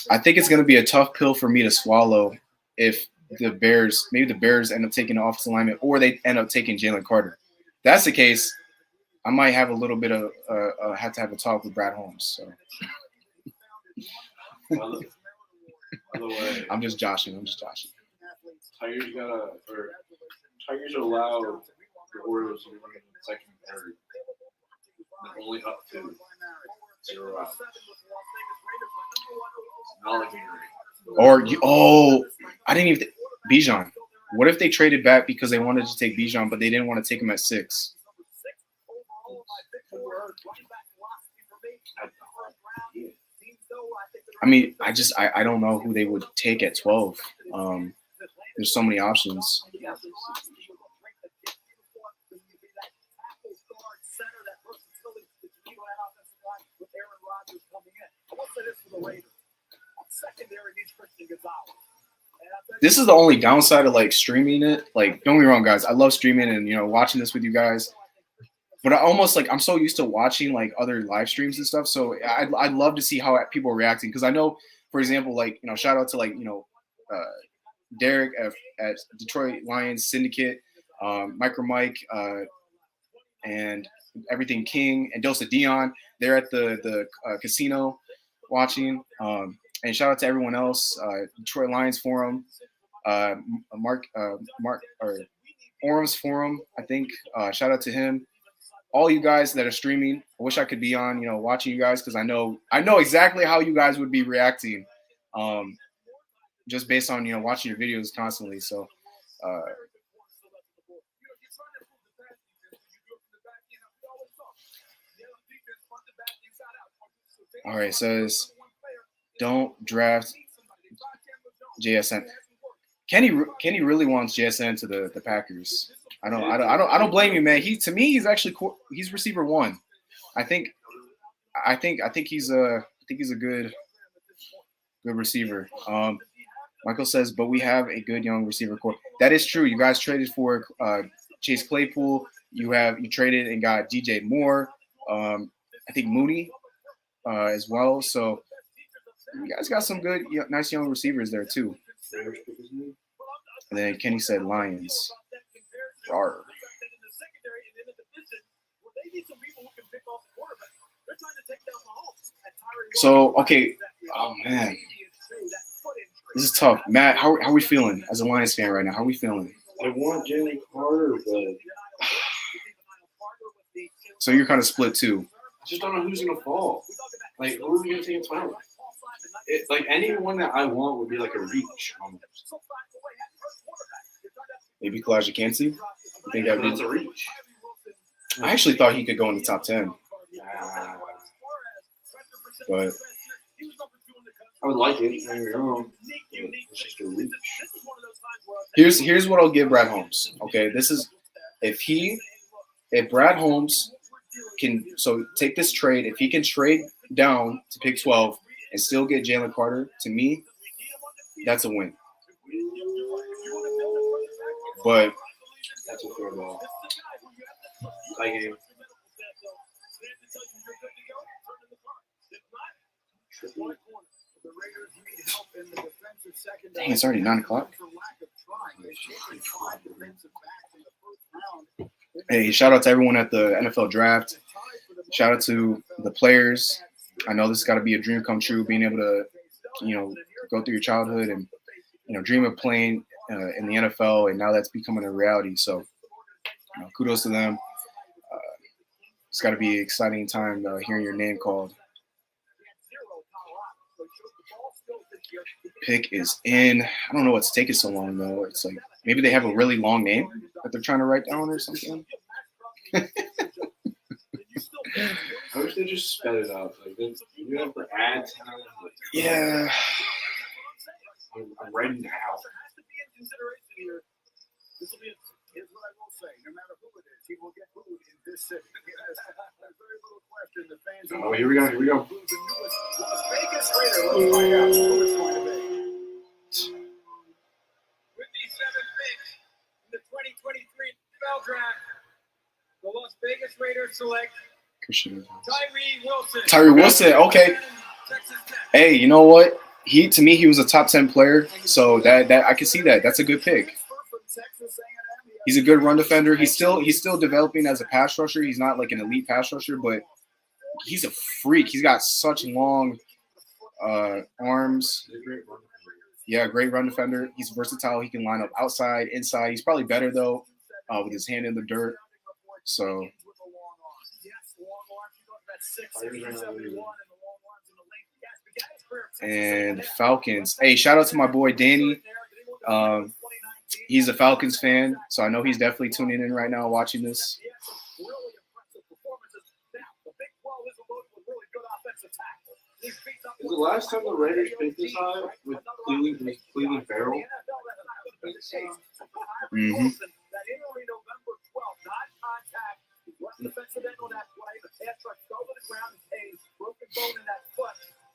I think it's gonna be a tough pill for me to swallow if the Bears end up taking an offensive lineman or they end up taking Jalen Carter. If that's the case, I might have a little bit of have to have a talk with Brad Holmes. So By the way, I'm just joshing. Tigers Tigers allowed the Orioles to be running second and third. They're only up to 0 outs. Not like I didn't even Bijan. What if they traded back because they wanted to take Bijan, but they didn't want to take him at 6? I mean, I don't know who they would take at 12. There's so many options. This is the only downside of like streaming it. Like, don't get me wrong, guys. I love streaming and watching this with you guys. But I'm so used to watching like other live streams and stuff. So I'd love to see how people are reacting because I know, for example, like shout out to like Derek at Detroit Lions Syndicate, Micro Mike, and Everything King and Dosa Dion. They're at the casino watching. And shout out to everyone else, Detroit Lions Forum, Mark or Orams Forum. I think shout out to him. All you guys that are streaming, I wish I could be on, watching you guys because I know exactly how you guys would be reacting, just based on watching your videos constantly. So, all right, it says don't draft JSN. Kenny really wants JSN to the Packers. I don't blame you, man. He's actually he's receiver 1. I think I think he's a good receiver. Michael says, but we have a good young receiver core. That is true. You guys traded for Chase Claypool. You traded and got DJ Moore. I think Mooney as well. So you guys got some good, nice young receivers there too. And then Kenny said Lions. Rawr. So, okay. Oh, man. This is tough. Matt, how are we feeling as a Lions fan right now? How are we feeling? I want Jalen Carter, but So you're kind of split too. I just don't know who's going to fall. Like, who are we going to take in 12? Like, anyone that I want would be like a reach almost. Maybe Kalijah Kancey? You think that That's would a reach. I actually thought he could go in the top 10. But I would like it. Don't get me wrong. It's just a reach. here's what I'll give Brad Holmes. Okay, this is if Brad Holmes can take this trade, if he can trade down to pick 12 and still get Jalen Carter, to me, that's a win. But That's a fair ball. Like game. dang, it's already 9 o'clock. Hey, shout out to everyone at the NFL draft. Shout out to the players. I know this has got to be a dream come true, being able to, go through your childhood and, dream of playing in the NFL, and now that's becoming a reality. So, kudos to them. It's got to be an exciting time hearing your name called. Pick is in. I don't know what's taking so long, though. It's like maybe they have a really long name that they're trying to write down or something. I wish they just sped it up. Like, you have to add time. Like, Yeah. I'm ready now. Here's what I will say: no matter who it is, he will get booed in this city. There's very little question. The fans. Oh, here we go. The newest Las Vegas Raider. Let's find out who it's going to be. With the 7th pick in the 2023 NFL Draft, the Las Vegas Raiders select Tyree Wilson. Tyree Wilson. Okay. Hey, you know what? To me, he was a top 10 player. So that I can see that. That's a good pick. He's a good run defender. He's still developing as a pass rusher. He's not like an elite pass rusher, but he's a freak. He's got such long arms. Yeah, great run defender. He's versatile. He can line up outside, inside. He's probably better though with his hand in the dirt. So. And Falcons. Hey, shout out to my boy Danny. He's a Falcons fan, so I know he's definitely tuning in right now watching this. Is the last time the Raiders picked this high with Cleveland Farrell? Mm-hmm.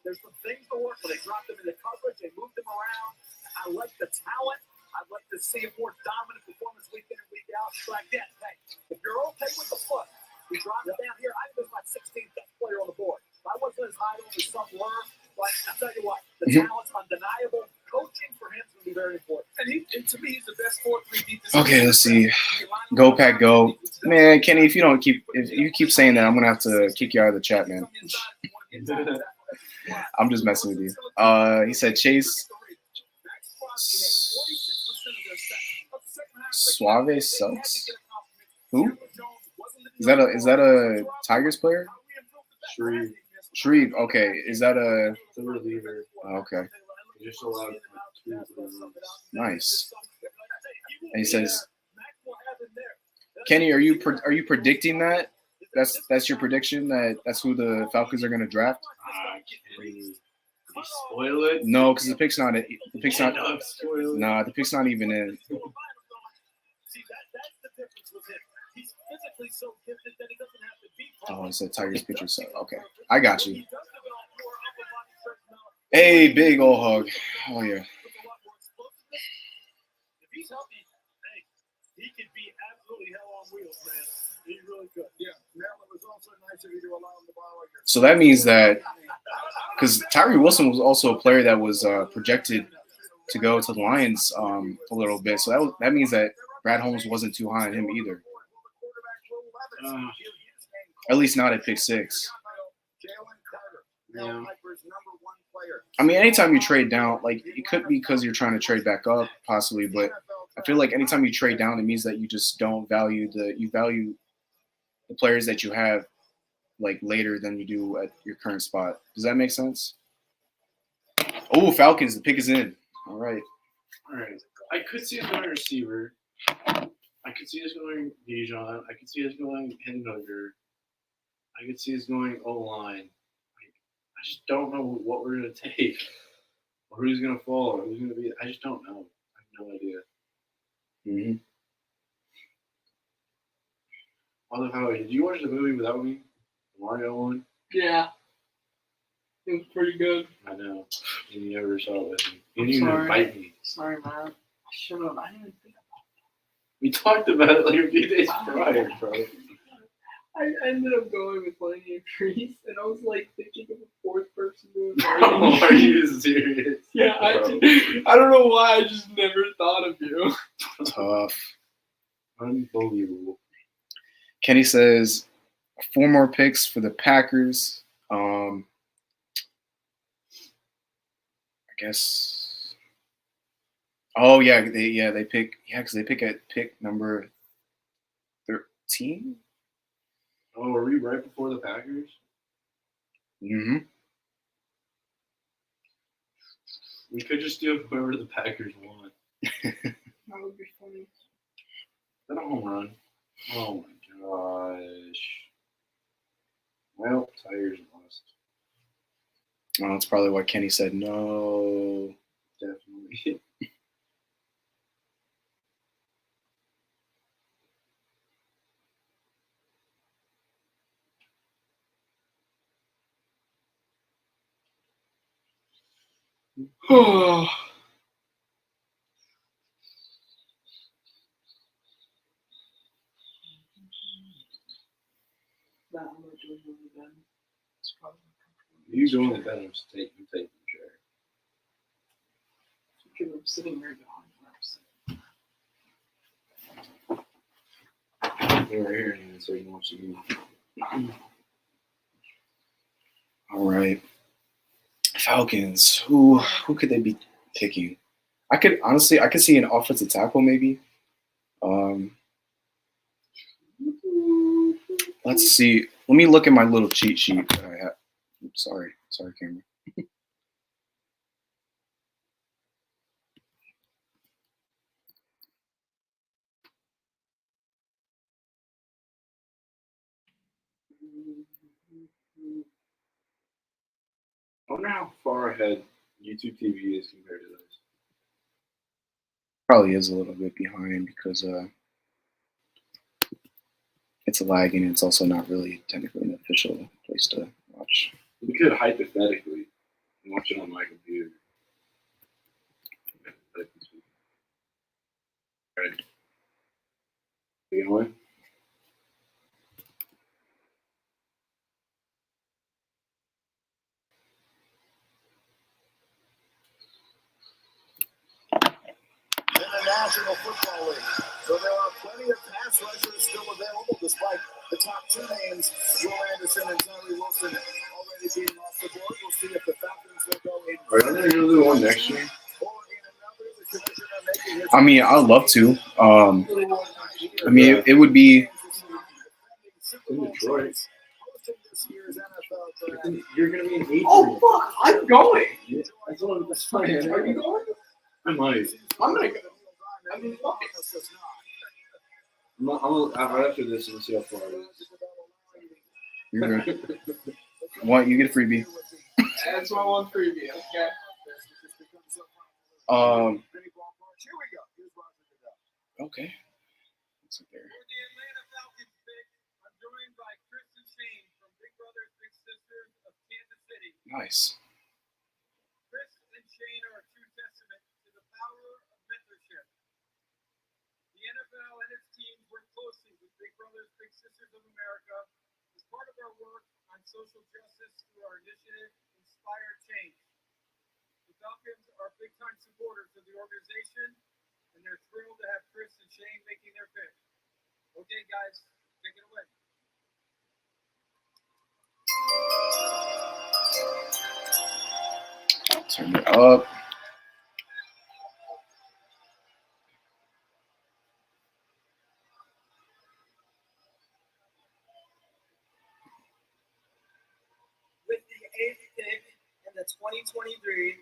There's some things to work with. They dropped him into coverage. They moved him around. I like the talent. I'd like to see a more dominant performance week in and week out. But again, hey, if you're okay with the foot, we drop it down here. I think it's my 16th best player on the board. I wasn't as high on as some were, but I'll tell you what, the talent's undeniable. Coaching for him is going to be very important. And to me, he's the best 4-3 defense. Okay, let's see. Go Pack Go. Man, Kenny, if you keep saying that, I'm gonna have to kick you out of the chat, man. I'm just messing with you. He said Chase Suave sucks. Who? Is that a Tigers player? Shreve. Okay. Is that a reliever? Okay. Just allowed Nice. And he says, Kenny, are you predicting that? That's your prediction that's who the Falcons are going to draft? Can we spoil it? No, because the pick's not. The pick's not. Nah, the pick's not even in. Oh, it's a Tigers pitcher. So okay. I got you. Hey, big old hug. Oh yeah. If he's healthy, hey, he could be absolutely hell on wheels, man. He really could. Yeah. Maryland was also nice of you to allow him to borrow your. So that means that because Tyree Wilson was also a player that was projected to go to the Lions a little bit. So that means that Brad Holmes wasn't too high on him either. At least not at pick 6. Yeah. I mean, anytime you trade down, like it could be because you're trying to trade back up, possibly, but I feel like anytime you trade down, it means that you just don't value you value the players that you have like later than you do at your current spot. Does that make sense? Oh, Falcons, the pick is in. All right. All right. I could see us going receiver. I could see us going Bijan. I could see us going Henniger. I could see us going O-line. I just don't know what we're going to take. Or who's going to fall. Or who's going to be. I just don't know. I have no idea. Mm-hmm. Although, Howie, did you watch the movie without me? The Mario one? Yeah. It was pretty good. I know. And you never saw it with me. You I'm didn't even sorry. invite me. Sorry, man. I should have. I didn't think We talked about it like a few days prior, bro. I ended up going with Lenny and Trees, and I was like thinking of a fourth person doing Oh, are you serious? Yeah, I Bro. don't know why. I just never thought of you. Tough. Unbelievable. Kenny says 4 more picks for the Packers. I guess. Oh yeah, they pick because they pick at pick number 13. Oh, are we right before the Packers? Mm-hmm. We could just do whoever the Packers want. That would be funny. Is that a home run? Oh my gosh. Well, Tigers lost. Oh, that's probably why Kenny said no. Definitely. Oh. That I'm not doing really bad. It's probably You doing the Venom's take the chair. because I'm sitting right behind where They were here and so you want to do. All right. Falcons. Who could they be picking? I could see an offensive tackle maybe. Let's see. Let me look at my little cheat sheet that I have. Oops, sorry, camera. I wonder how far ahead YouTube TV is compared to this. Probably is a little bit behind because it's lagging. It's also not really technically an official place to watch. We could hypothetically watch it on my computer. Right. You going? In the National Football League. So there are plenty of pass rushers still available, despite the top 2 names, Will Anderson and Tyree Wilson, already being off the board. We'll see if the Falcons will go in. Are they going to do one next year? Or in another, the commissioner making his I mean, I'd love to. I mean, it would be. In Detroit. You're going to be an 8. Oh fuck! I'm going. Yeah, that's fine. Are you going? I might. I'm gonna go. I mean, fuck it. Right after this, we'll see how far it is. You're good. What? You get a freebie. That's my one preview. Okay. Okay. What's up there? For the Atlanta Falcons pick, I'm joined by Kristen Shane from Big Brothers Big Sisters, Nice. Chris and Shane are a true testament to the power of mentorship. The NFL and its teams work closely with Big Brothers Big Sisters of America as part of our work on social justice through our initiative, Inspire Change. The Falcons are big-time supporters of the organization, and they're thrilled to have Chris and Shane making their pick. Okay, guys, take it away. Turn it up. With the 8th pick in the 2023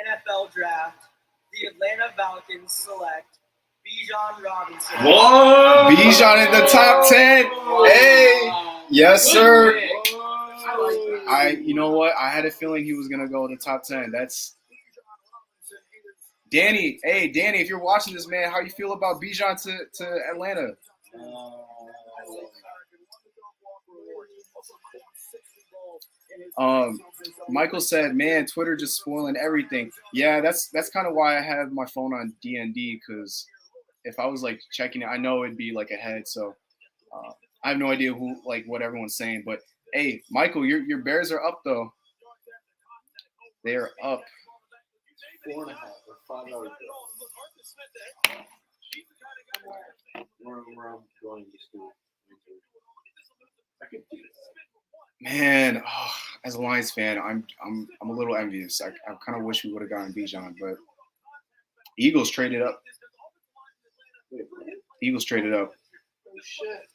NFL Draft, the Atlanta Falcons select Bijan Robinson. Whoa! Bijan in the top 10. Hey, yes, sir. You know what? I had a feeling he was gonna go in the top 10. That's Danny. Hey, Danny, if you're watching this, man, how you feel about Bijan to Atlanta? Michael said, "Man, Twitter just spoiling everything." Yeah, that's kind of why I have my phone on DND, because if I was like checking it, I know it'd be like ahead. So I have no idea what everyone's saying. But hey, Michael, your Bears are up though. They are up. 4.5 or $5. Where I'm going to school. I could do that. Man, as a Lions fan, I'm a little envious. I kind of wish we would have gotten Bijan, but Eagles traded up. Eagles traded up. Oh shit.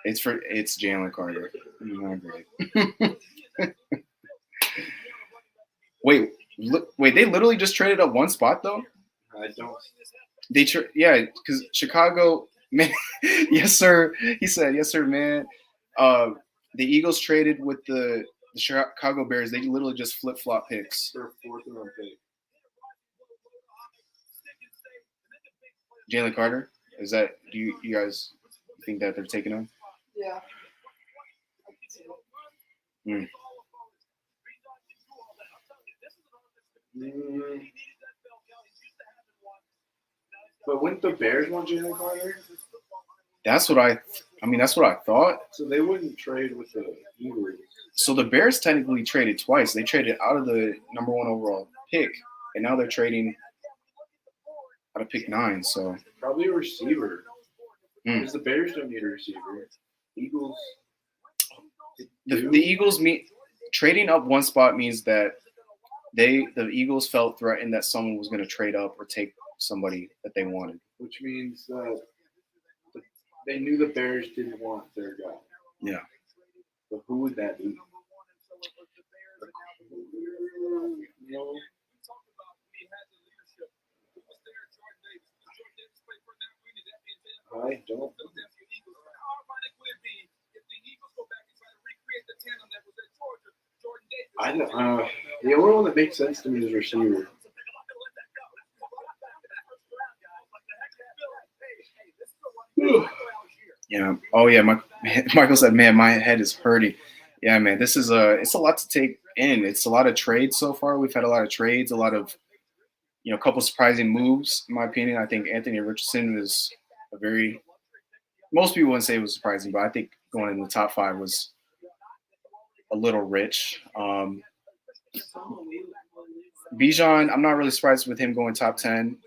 It's Jalen Carter. Not great. Wait, they literally just traded up one spot though? I don't. Because Chicago, man, yes sir. He said, yes sir, man. The Eagles traded with the Chicago Bears. They literally just flip-flop picks. For 4th round pick. Jalen Carter, is that? Do you guys think that they're taking him? Yeah. But wouldn't the Bears want Jalen Carter? That's what I thought. So they wouldn't trade with the Eagles. So the Bears technically traded twice. They traded out of the number 1 overall pick, and now they're trading out of pick 9. So probably a receiver. Because the Bears don't need a receiver. Eagles. The Eagles trading up one spot means that the Eagles felt threatened that someone was going to trade up or take somebody that they wanted. Which means that they knew the Bears didn't want their guy. Yeah. So who would that be? No. I don't. I don't. The only one that makes sense to me is receiver. Yeah. Oh yeah. Michael said, "Man, my head is hurting." Yeah, man. This is it's a lot to take in. It's a lot of trades so far. We've had a lot of trades, a lot of, a couple surprising moves. In my opinion, I think Anthony Richardson was most people wouldn't say it was surprising, but I think going in the top 5 was a little rich. Bijan, I'm not really surprised with him going top 10.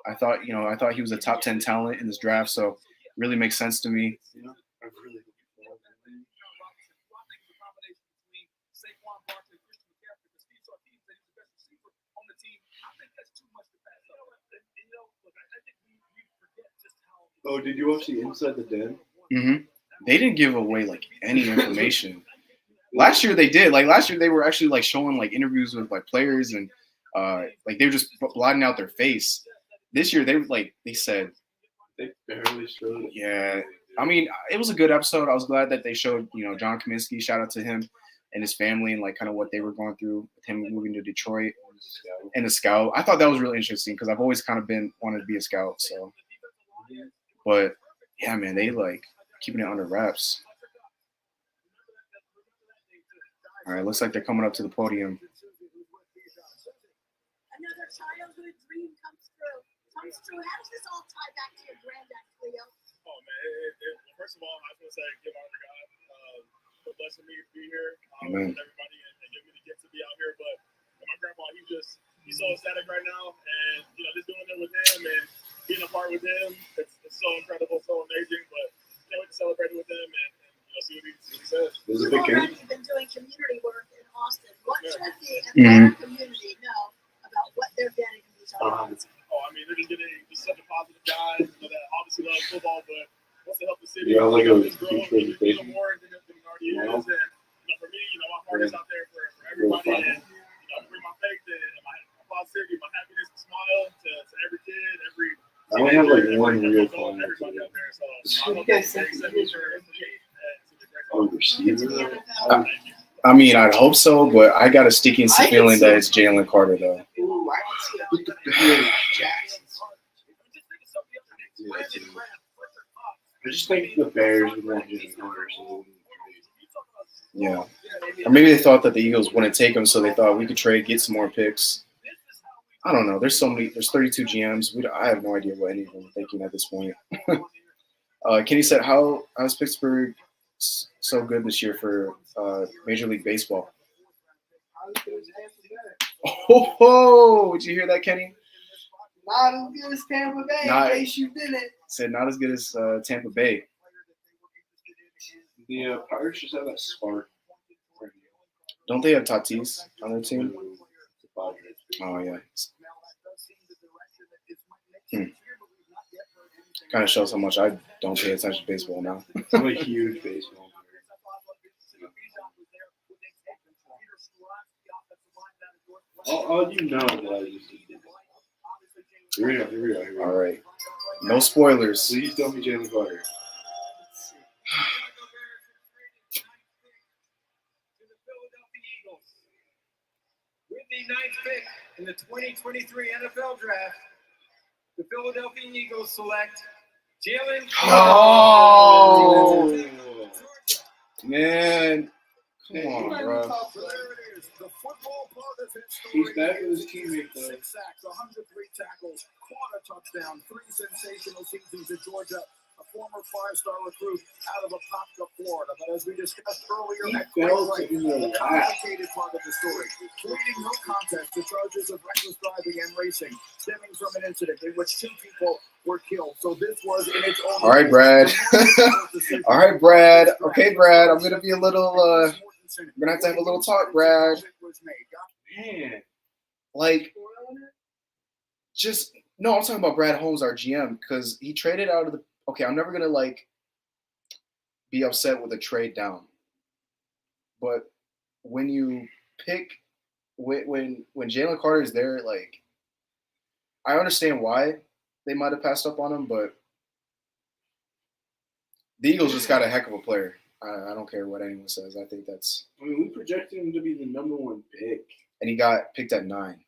I thought he was a top 10 talent in this draft, so it really makes sense to me. Oh, did you watch the Inside the Den? Mm-hmm. They didn't give away any information. Last year they did. Last year they were actually showing interviews with players and they were just blotting out their face. This year they said they barely showed it. Yeah, I mean it was a good episode. I was glad that they showed John Kaminsky. Shout out to him and his family and kind of what they were going through with him moving to Detroit and the scout. I thought that was really interesting because I've always kind of wanted to be a scout. So, but yeah, man, they keeping it under wraps. All right, looks like they're coming up to the podium. Another childhood dream comes true. How does this all tie back to your granddad, Cleo? Oh man, first of all, I just want to say give honor to God for blessing me to be here with everybody and giving me the gift to be out here. But my grandpa, he's so ecstatic right now, and just doing it with him and being a part with him, it's so incredible, so amazing. But we can celebrate with him and see what he says. You've already been doing community work in Austin. What should the Atlanta community know about what they're getting in these events? They're just getting such a positive guy that obviously loves football, but wants to help the city. Yeah, like a just grow more than it already is. And for me, my heart is out there for everybody, and bring my faith and my positivity, my happiness, and smile to every kid, every. I only have like one real fan. Everybody out there, so I hope they accept me for receiver. I mean, I'd hope so, but I got a sticking feeling that it's Jalen Carter, though. Ooh, I can see Jackson. I just think the Bears would want Jalen Carter. Yeah. Or maybe they thought that the Eagles wouldn't take him, so they thought we could trade, get some more picks. I don't know. There's 32 GMs. I have no idea what any of them are thinking at this point. Kenny said, how's Pittsburgh so good this year for Major League Baseball? Oh, did you hear that, Kenny? Not as good as Tampa Bay, in case you didn't. Said not as good as Tampa Bay. The Pirates just have that spark. Don't they have Tatis on their team? Oh, yeah. Kind of shows how much I don't pay attention to baseball now. I'm a huge baseball player. All you know that I just Here we go. All right. No spoilers. Please tell me Jalen Carter. With the 9th pick in the 2023 NFL Draft, the Philadelphia Eagles select Jalen Oh, man. Come on, bro. The football part of his story. He's back with his teammate, though. 6 sacks, 103 tackles, caught a touchdown, 3 sensational seasons at Georgia. A former 5-star recruit out of Apopka, Florida. But as we discussed earlier, that the complicated part of the story, pleading no contest to charges of reckless driving and racing, stemming from an incident in which 2 people were killed. So this was in its own. All right, Brad. All right, Brad. Okay, Brad. I'm gonna be a little. We're gonna have a little talk, Brad. Man, like, just no. I'm talking about Brad Holmes, our GM, because he traded out of the. Okay, I'm never gonna be upset with a trade down, but when you pick when Jalen Carter is there, I understand why they might have passed up on him, but the Eagles just got a heck of a player. I don't care what anyone says. I think that's. I mean, we projected him to be the number 1 pick, and he got picked at 9.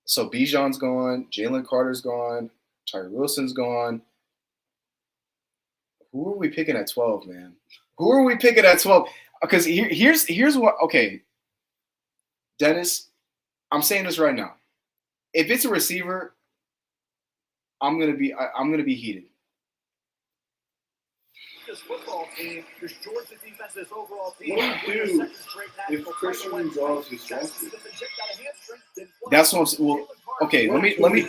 So Bijan's gone, Jalen Carter's gone, Tyree Wilson's gone. Who are we picking at 12, man? Who are we picking at 12? Because here's what. Okay, Dennis, I'm saying this right now. If it's a receiver, I'm gonna be heated. This football team, this Georgia defense, this overall team. What do you do if Christian Gonzalez is drafted? That's what I'm. Well, okay. Let me.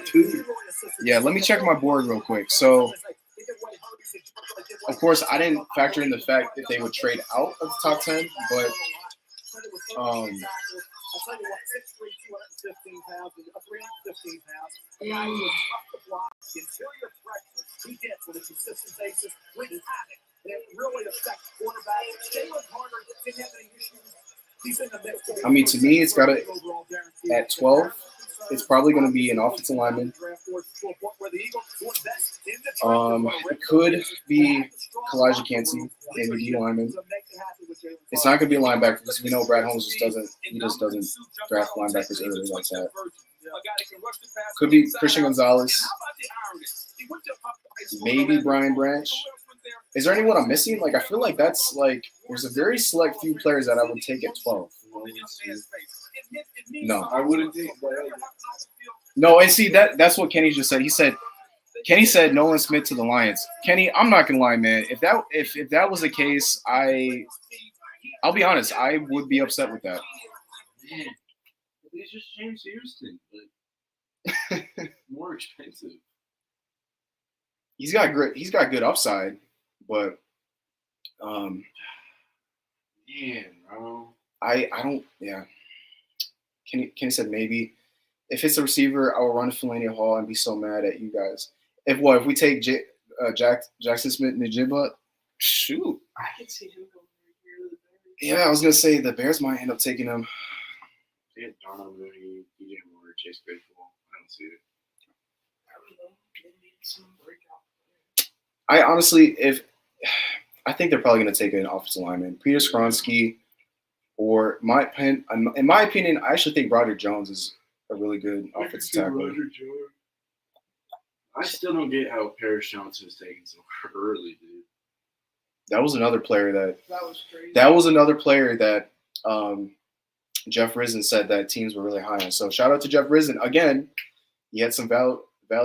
Yeah, let me check my board real quick. So, of course, I didn't factor in the fact that they would trade out of the top 10, but I'll tell you what, 6'3", 215 pounds, 315 pounds. A guy who is tough to block, the interior pressure he gets on a consistent basis, wreaks havoc. And it really affects quarterbacks. Jalen Carter didn't have any issues. He's in the mix. I mean, to me, it's got to, at 12, it's probably going to be an offensive lineman. It could be Kalijah Kancey, maybe D lineman. It's not going to be a linebacker because we know Brad Holmes just doesn't draft linebackers early like that. Could be Christian Gonzalez, maybe Brian Branch. Is there anyone I'm missing? Like, I feel like that's like there's a very select few players that I would take at 12. No, I wouldn't take. no, and see that's what Kenny just said. Kenny said Nolan Smith to the Lions. Kenny, I'm not gonna lie, man. If that was the case, I'll be honest, I would be upset with that. Man, he's just James Houston, but more expensive. He's got good upside, but Man, bro. I don't. Yeah. Kenny said maybe. If it's a receiver, I will run Philadelphia Hall and be so mad at you guys. If we take Jackson Smith-Njigba, shoot. I can see him going here. Yeah, I was gonna say the Bears might end up taking him. They had Darnell Mooney, DJ Moore, Chase Claypool. I don't see it. I don't know. They need some breakout. I honestly, I think they're probably gonna take an offensive lineman, Peter Skronsky, or in my opinion, I actually think Broderick Jones is a really good offensive tackle. I still don't get how Paris Johnson was taken so early, dude. That was another player That was crazy. that Jeff Risen said that teams were really high on. So shout out to Jeff Risen again. He had some valid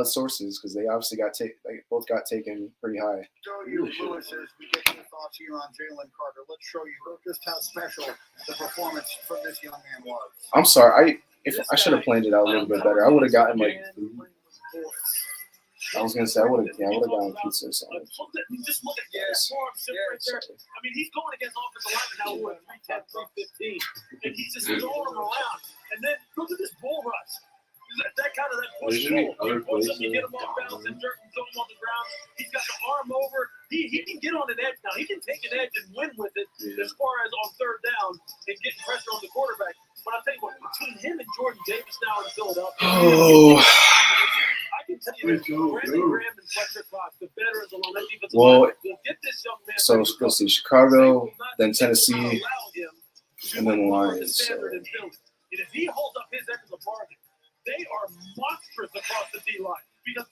sources because they obviously they both got taken pretty high. Show you, Lewis, as we get your thoughts here on Jalen Carter. Let's show you just how special the performance from this young man was. I'm sorry, I should have planned it out a little bit better. I would have gotten like I was gonna say I would have gotten pizza or something. Just look at that form right there. I mean, he's going against offensive linemen now who are 310, 315, and he's just throwing them around. And then look at this bull rush. That kind of push pull. You push him, you get him off balance and dirt and throw him on the ground. He's got the arm over. He can get on an edge now. He can take an edge and win with it as far as on third down and getting pressure on the quarterback. But I tell you what, between him and Jordan Davis now in Philadelphia, I can tell you that Brandon Graham and Fletcher Cox, the veterans along that defensive line, will get this young man. So we'll see Chicago, then Tennessee, and then the Lions. So. And if he holds up his end of the bargain, they are monstrous across the D line because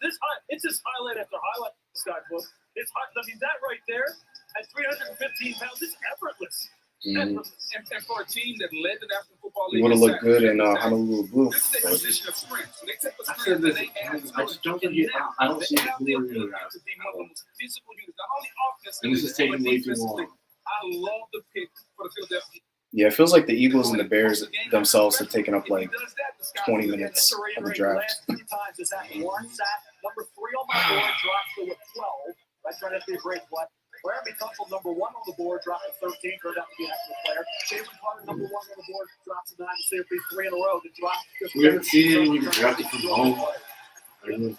it's just highlight after highlight. Skybook, it's hot. I mean that right there at 315 pounds, it's effortless. Mm-hmm. And for a team that led the National Football League, He would have looked good in Honolulu Blue. this is their position of strength. So they took the I strength said that this. they had. I just don't think I don't see They it have the clearly ability around. to be one of the most physical units, not only offensively, And this is taking but way too defensively. long. I love the pick for the Philadelphia. Yeah, it feels like the Eagles and the Bears themselves have taken up like 20 minutes of the draft. Number 3 on my board drops to 12. Right trying to break what? Laramie Tunsil, number 1 on the board, dropped to 13, turned out to be an excellent player. Jalen Carter, number 1 on the board, drops to 9. To see if he's 3 in a row. To drop We haven't seen him when he drafted from home. Kansas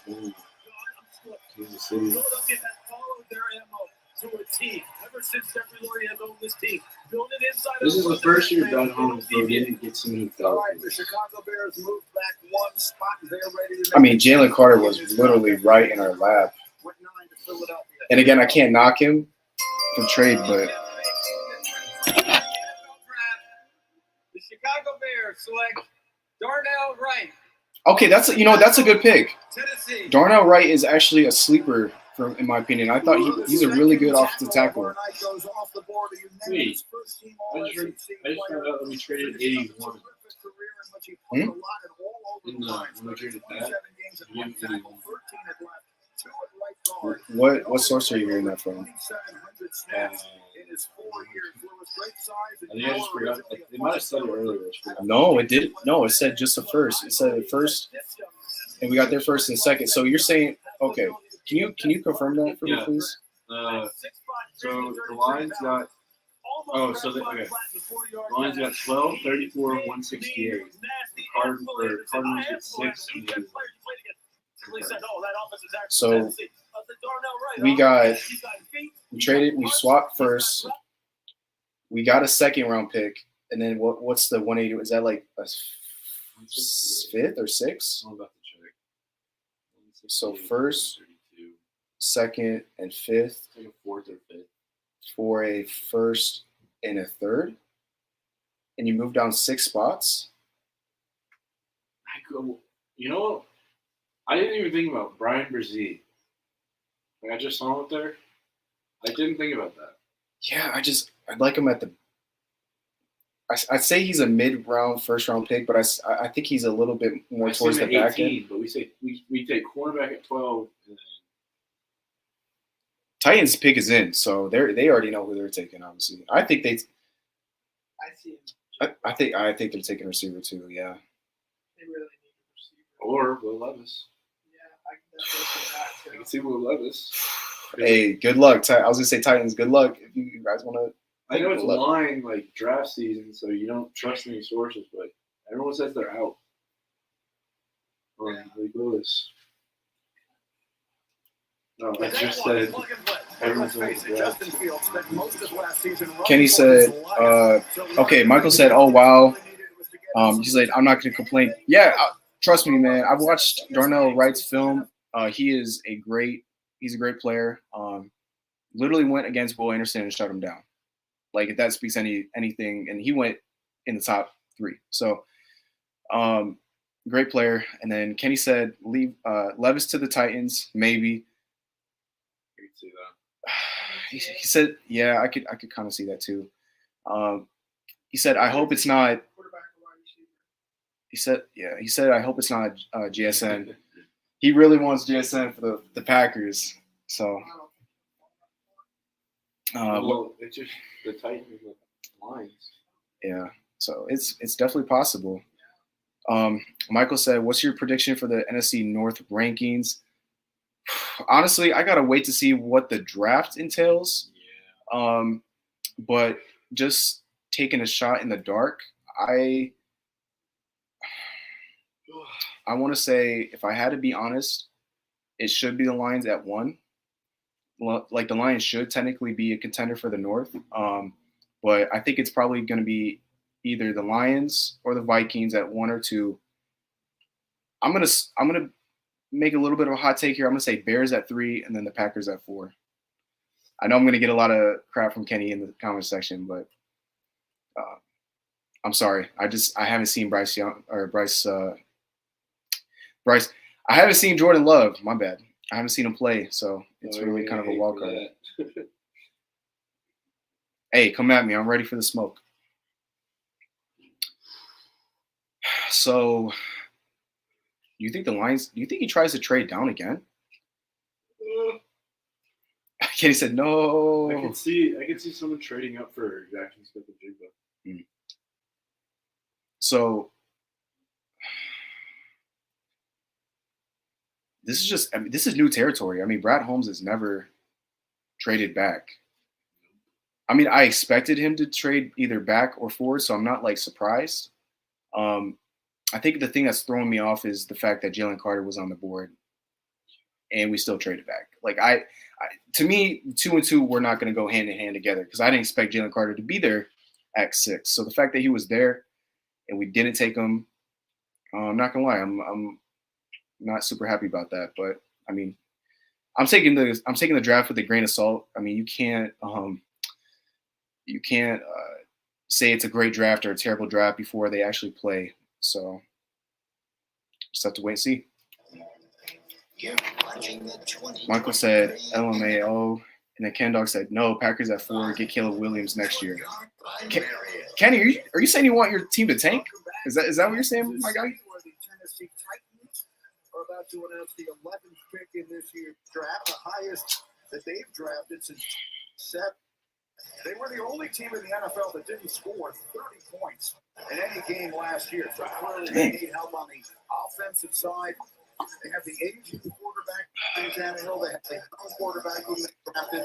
City. Philadelphia has followed their MO to a T. Ever since Jeffrey Lurie has owned this team. Build it inside. This is the first year Doug Holmes didn't get some new All right, the fellas. Chicago Bears moved back 1 spot. They're ready to I mean, Jalen Carter was literally right in our lap. with 9 to Philadelphia. And again, I can't knock him from trade, but The Chicago Bears select Darnell Wright, okay, that's a good pick. Tennessee. Darnell Wright is actually a sleeper, in my opinion. I thought he's a really good offensive tackle. Wait, I just found out that we traded 81. Hmm? When we traded that, we didn't get anyone. What source are you hearing that from? I think I just forgot. They might have said it earlier. I just forgot. No, it didn't. No, it said just the first. It said the first, and we got their first and second. So you're saying, okay? Can you confirm that for me, Yeah. please? So the Lions got. Oh, so okay. Lions got 12, 34, 168. Cardinals get 6. So we traded, we swapped first. We got a second round pick, and then what's the 180? Is that like a 5th or 6th? I'm about to check. So first, 32. second, and 5th It's like a 4th or 5th. for a first and a third, and you move down 6 spots. You know what? I didn't even think about Brian Brzee. Like I just saw him up there. I didn't think about that. Yeah, I'd like him at the. I'd say he's a mid-round, first-round pick, but I think he's a little bit more I towards the seen back 18, end. but we take cornerback at 12. And Titans pick is in, so they already know who they're taking. Obviously, I think I see him. I think they're taking a receiver too. Yeah. They really need a receiver. or Will Levis. Yeah, I can definitely see that I too. can see Will Levis. Hey, good luck. I was gonna say Titans. Good luck if you guys want to. I know it's Will Levis. line like draft season, so you don't trust any sources, but everyone says they're out on Malik Lewis. No, I just said everyone's going to draft. Kenny said, okay, Michael said, oh, wow. He's like, I'm not going to complain. Yeah, trust me, man. I've watched Darnell Wright's film. He's a great player. Literally went against Will Anderson and shut him down. Like, if that speaks anything, and he went in the top 3. So, great player. And then Kenny said, leave Levis to the Titans, maybe. I can see that. He said, yeah, I could kind of see that too. He said, I hope it's not. He said, I hope it's not JSN. He really wants JSN for the Packers. So, Well, it's just the Titans with lines. yeah. So it's definitely possible. Michael said, what's your prediction for the NFC North rankings? Honestly, I gotta wait to see what the draft entails. But just taking a shot in the dark, I want to say, if I had to be honest, it should be the Lions at 1. Like, the Lions should technically be a contender for the North. But I think it's probably going to be either the Lions or the Vikings at 1 or 2. I'm gonna make a little bit of a hot take here. I'm gonna say Bears at 3 and then the Packers at 4. I know I'm gonna get a lot of crap from Kenny in the comment section, but I'm sorry. I haven't seen Bryce. I haven't seen Jordan Love. My bad. I haven't seen him play, so it's really kind of a wild card. Hey, come at me. I'm ready for the smoke. So, do you think he tries to trade down again? Kenny said no. I can see someone trading up for Jackson Smith-Njigba. So, this is new territory. I mean, Brad Holmes has never traded back. I mean, I expected him to trade either back or forward, so I'm not like surprised. I think the thing that's throwing me off is the fact that Jalen Carter was on the board and we still traded back. Like, to me, 2 and 2 were not going to go hand in hand together because I didn't expect Jalen Carter to be there at 6. So the fact that he was there and we didn't take him, I'm not gonna lie, I'm not super happy about that. But I mean, I'm taking the draft with a grain of salt. I mean, you can't say it's a great draft or a terrible draft before they actually play. So just have to wait and see. Michael said LMAO, and then Ken Dog said no. Packers at 4. Get Caleb Williams next year. Kenny, are you saying you want your team to tank? Is that what you're saying, my guy? The Tennessee Titans are about to announce the 11th pick in this year's draft, the highest that they've drafted since 7. They were the only team in the NFL that didn't score 30 points in any game last year. So clearly they need help on the offensive side. They have the aging quarterback, Tannehill. They have the young quarterback who they drafted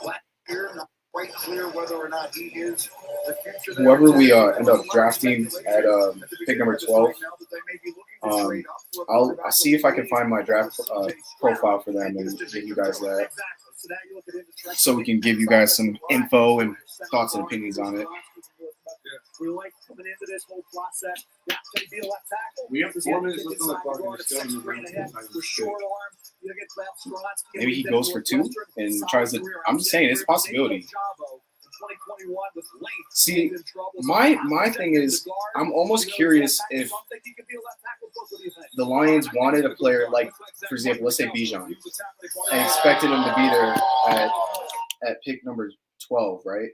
last year. Not quite clear whether or not he is the future. Whoever we end up drafting at pick number 12, I'll see if I can find my draft profile for them and give you guys that, so we can give you guys some info and thoughts and opinions on it. We like coming into this whole process. That's going to be a left tackle. We have 4 minutes left on the clock. And still in the round. For short arm, you get that slots. Maybe he goes for 2 and tries to. I'm just saying it's a possibility. See, my thing is, I'm almost curious if the Lions wanted a player like, for example, let's say Bijan, and expected him to be there at at pick number 12, right?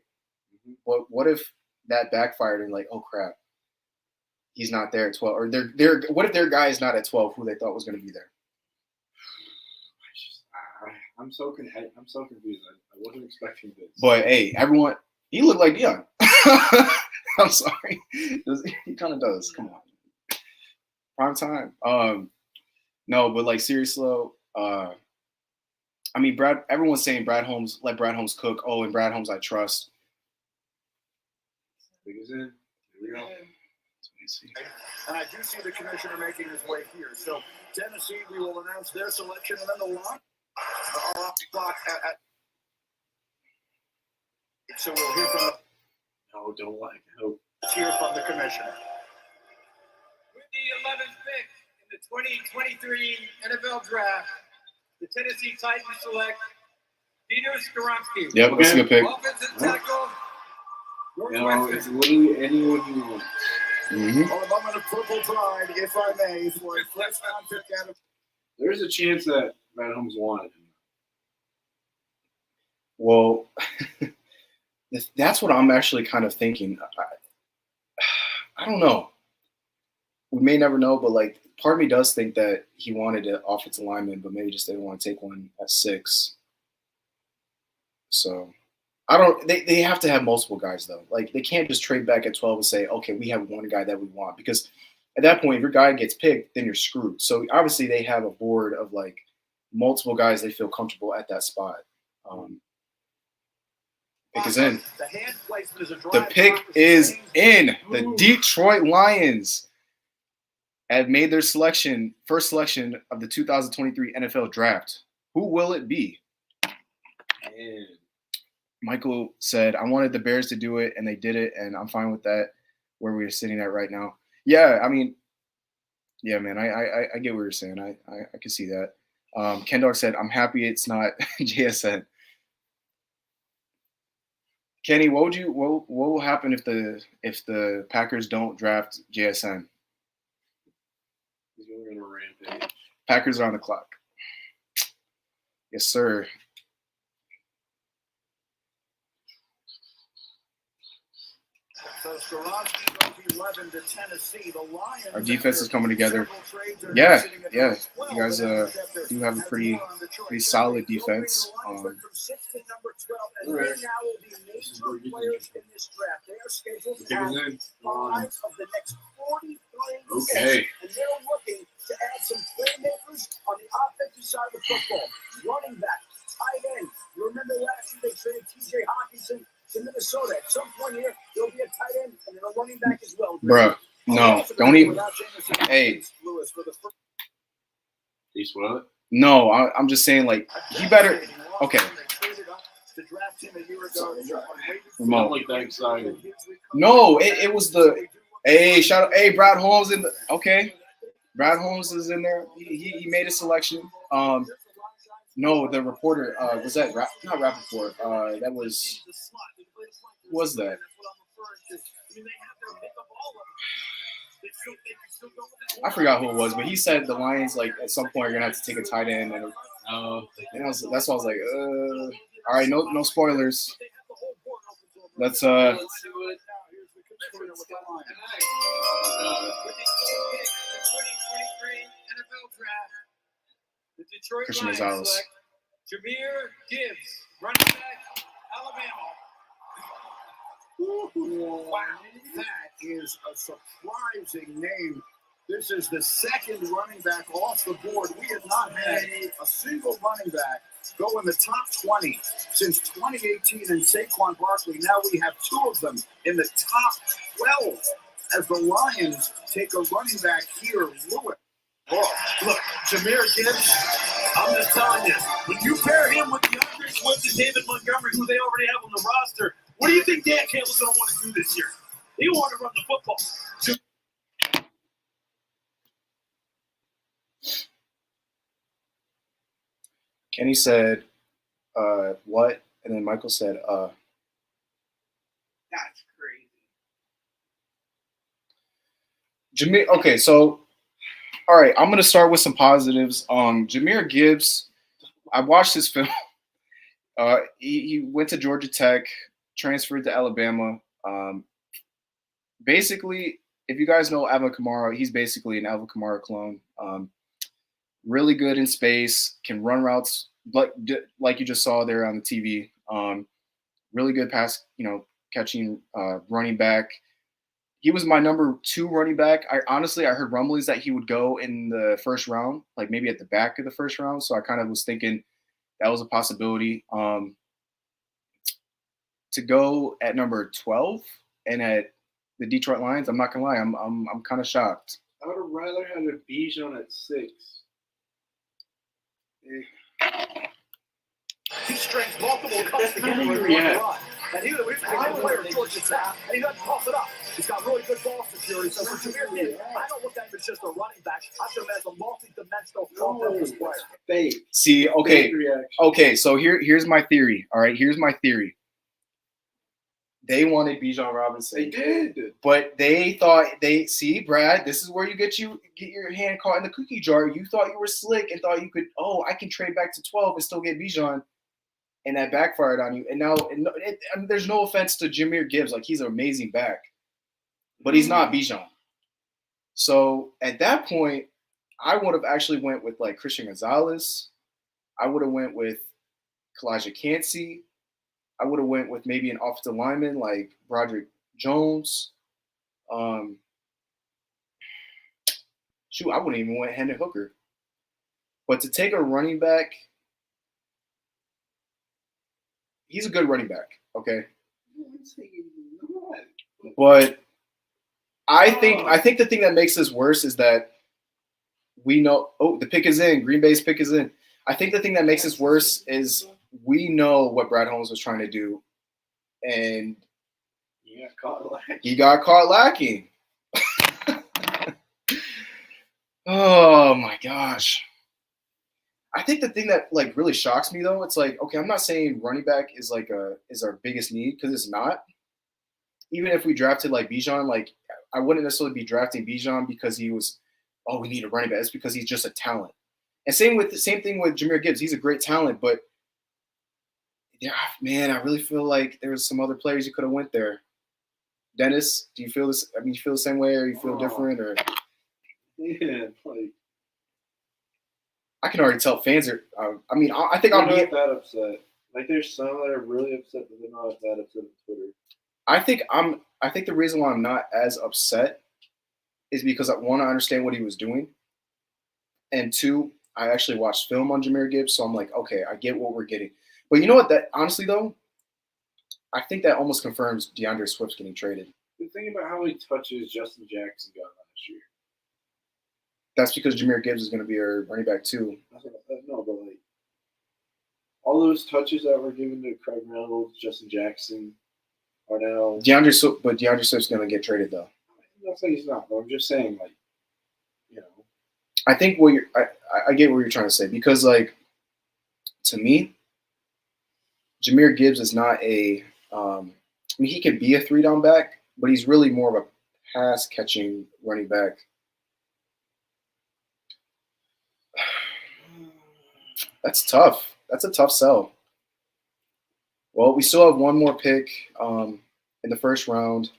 What if that backfired and like, oh crap, he's not there at 12, or they're what if their guy is not at 12 who they thought was going to be there? I'm so confused. I wasn't expecting this. But hey, everyone, he looked like Deion. I'm sorry, he kind of does. Come on, prime time. No, but like seriously, I mean, everyone's saying Brad Holmes, let Brad Holmes cook. Oh, and Brad Holmes, I trust. Big as in. Here we go. And I do see the commissioner making his way here. So Tennessee, we will announce their selection, and then the line. So we'll hear from No, don't like it. let's hear from the commissioner. With the 11th pick in the 2023 NFL Draft, the Tennessee Titans select Peter Skoronski. Yep, that's a good pick. Offensive tackle. It's literally anyone you want. Mm-hmm. Oh, a moment of purple pride, if I may, for a first round pick out of. There's a chance that Brad Holmes wanted him. Well, that's what I'm actually kind of thinking. I don't know. We may never know, but like part of me does think that he wanted an offensive lineman, but maybe just didn't want to take one at 6. So I don't. They have to have multiple guys though. Like they can't just trade back at 12 and say, okay, we have one guy that we want, because at that point, if your guy gets picked, then you're screwed. So obviously they have a board of like multiple guys they feel comfortable at that spot. Pick is in. The pick is in. The Detroit Lions have made their selection, first selection of the 2023 NFL Draft. Who will it be? And Michael said, I wanted the Bears to do it, and they did it, and I'm fine with that, where we are sitting at right now. Yeah, I mean, yeah, man, I get what you're saying. I can see that. Ken Dog said, I'm happy it's not JSN. Kenny, what will happen if the Packers don't draft JSN? he's going to rampage. Packers are on the clock. Yes, sir. So Skoronski goes 11 to Tennessee. The Lions. Our defense is coming together. Yeah. You guys do have a pretty solid defense. From 6 to number 12, and there now will be major players in this draft. They are scheduled to have 5 of the next 43 Okay. and they're looking to add some playmakers on the offensive side of the football. Running back, tight end. You remember last year they traded T.J. Hawkinson to Minnesota. At some point here, there'll be a tight end and then a running back as well. Bruh, no, don't even. Hey. He's what? No, I'm just saying, like, he better. Okay. Not like that excited. No, it was the. Hey, shout out. Hey, Brad Holmes in the. Okay. Brad Holmes is in there. He made a selection. No, the reporter was that not Rappaport. That was. Who was that? I forgot who it was, but he said the Lions, like, at some point are gonna have to take a tight end, and that's why I was like, all right, no spoilers. Let's Christian Gonzalez. Jahmyr Gibbs, running back, Alabama. Wow, that is a surprising name. This is the second running back off the board. We have not had a single running back go in the top 20 since 2018 in Saquon Barkley. Now we have 2 of them in the top 12 as the Lions take a running back here, Lewis. Oh, look, Jahmyr Gibbs, I'm just telling you, when you pair him with DeAndre Swift and David Montgomery, who they already have on the roster, what do you think Dan Campbell's going to want to do this year? He wanted to run the football. Kenny said, what? And then Michael said, That's crazy. Jahmyr, okay, so, all right, I'm going to start with some positives. Jahmyr Gibbs, I watched this film. He went to Georgia Tech, transferred to Alabama. Basically, if you guys know Alvin Kamara, he's basically an Alvin Kamara clone. Really good in space, can run routes like you just saw there on the TV. Really good pass, catching running back. He was my number 2 running back. I heard rumblings that he would go in the first round, like maybe at the back of the first round. So I kind of was thinking that was a possibility. To go at number 12 and at the Detroit Lions, I'm not gonna lie, I'm kind of shocked. I would have rather had a Bijan at 6. He strings multiple cuts together. Yeah. And he was a player of Georgia Tech, and he doesn't toss it up. He's got really good ball security. So for Jahmyr Gibbs, I don't look at him as just a running back. I see him as a multi-dimensional offensive player. Fake. See, okay, Fake reaction. okay. So here's my theory. All right, here's my theory. They wanted Bijan Robinson. They did. But they thought see, Brad, this is where you get your hand caught in the cookie jar. You thought you were slick and thought you could, I can trade back to 12 and still get Bijan. And that backfired on you. And now there's no offense to Jahmyr Gibbs. Like, he's an amazing back. But he's not Bijan. So at that point, I would have actually went with like Christian Gonzalez. I would have went with Kalijah Cansey. I would have went with maybe an offensive lineman like Broderick Jones. I wouldn't even went Hendon Hooker. But to take a running back, he's a good running back, okay? But I think the thing that makes this worse is that we know the pick is in. Green Bay's pick is in. I think the thing that makes this worse is we know what Brad Holmes was trying to do, and he got caught lacking. Oh my gosh. I think the thing that like really shocks me though, it's like, okay, I'm not saying running back is our biggest need, because it's not. Even if we drafted like Bijan, like I wouldn't necessarily be drafting Bijan because he was, we need a running back. It's because he's just a talent. And same thing with Jahmyr Gibbs. He's a great talent, but yeah, man, I really feel like there's some other players you could have went there. Dennis, do you feel this? I mean, you feel the same way, or you feel different, or? Yeah, like I can already tell fans are. I think I'm not that upset. Like, there's some that are really upset, but they're not that upset on Twitter. I think the reason why I'm not as upset is because, one, I understand what he was doing, and 2, I actually watched film on Jahmyr Gibbs, so I'm like, okay, I get what we're getting. But you know what? That honestly though, I think that almost confirms DeAndre Swift's getting traded. The thing about how many touches Justin Jackson got last year. That's because Jahmyr Gibbs is going to be our running back too. No, but like all those touches that were given to Craig Reynolds, Justin Jackson, are now DeAndre Swift's going to get traded though. I'm not saying he's not, but I'm just saying, like, I think I get what you're trying to say, because like to me, Jahmyr Gibbs is not he can be a 3-down back, but he's really more of a pass catching running back. That's tough. That's a tough sell. Well, we still have one more pick in the first round.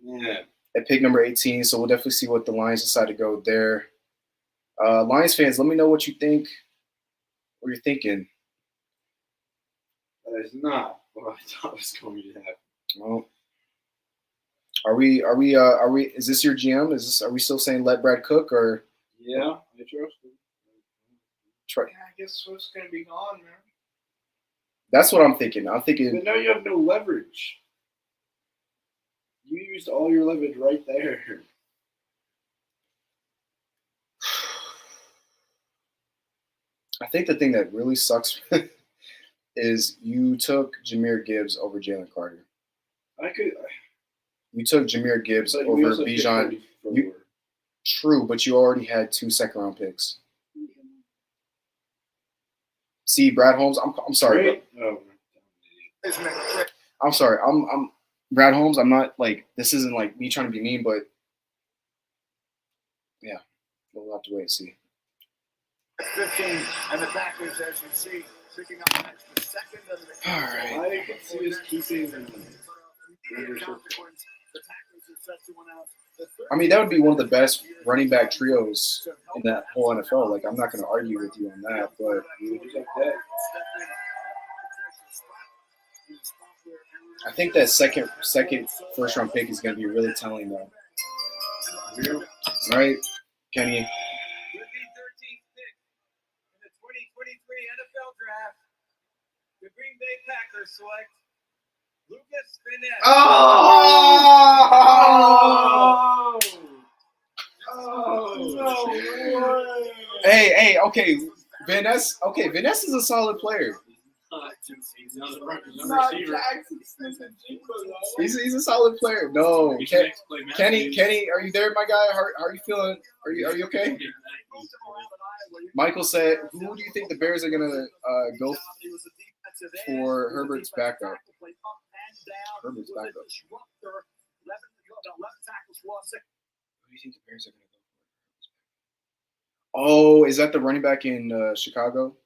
Man. At pick number 18, so we'll definitely see what the Lions decide to go there. Lions fans, let me know what you think, what you're thinking. That is not what I thought was going to happen. Well, are we? Is this your GM? Are we still saying let Brad cook, or? Yeah, I trust him. Try. Yeah, I guess Swift's gonna be gone, man. That's what I'm thinking. I'm thinking. But now you have no leverage. You used all your leverage right there. I think the thing that really sucks is you took Jahmyr Gibbs over Jalen Carter. You took Jahmyr Gibbs over Bijan. True, but you already had 2 second-round picks. See, Brad Holmes. I'm sorry. I'm sorry. I'm Brad Holmes. I'm not like, this isn't like me trying to be mean, but yeah, we'll have to wait and see. 15, and the Packers, as you see, picking up an extra second under the All right. I could see us keeping immediate consequence. The Packers are set to win out. I mean, that would be one of the best running back trios in that whole NFL. Like, I'm not going to argue with you on that, but I think that second first round pick is going to be really telling, though. Right, Kenny? With the 13th pick in the 2023 NFL Draft, the Green Bay Packers select Lucas Finette. Hey, okay. Vanessa is a solid player. He's a solid player. No, Kenny, are you there, my guy? How are you feeling? Are you okay? Michael said, "Who do you think the Bears are gonna go for Herbert's backup?" Herbert's backup. Who do you think the Bears are gonna go for? Oh, is that the running back in Chicago?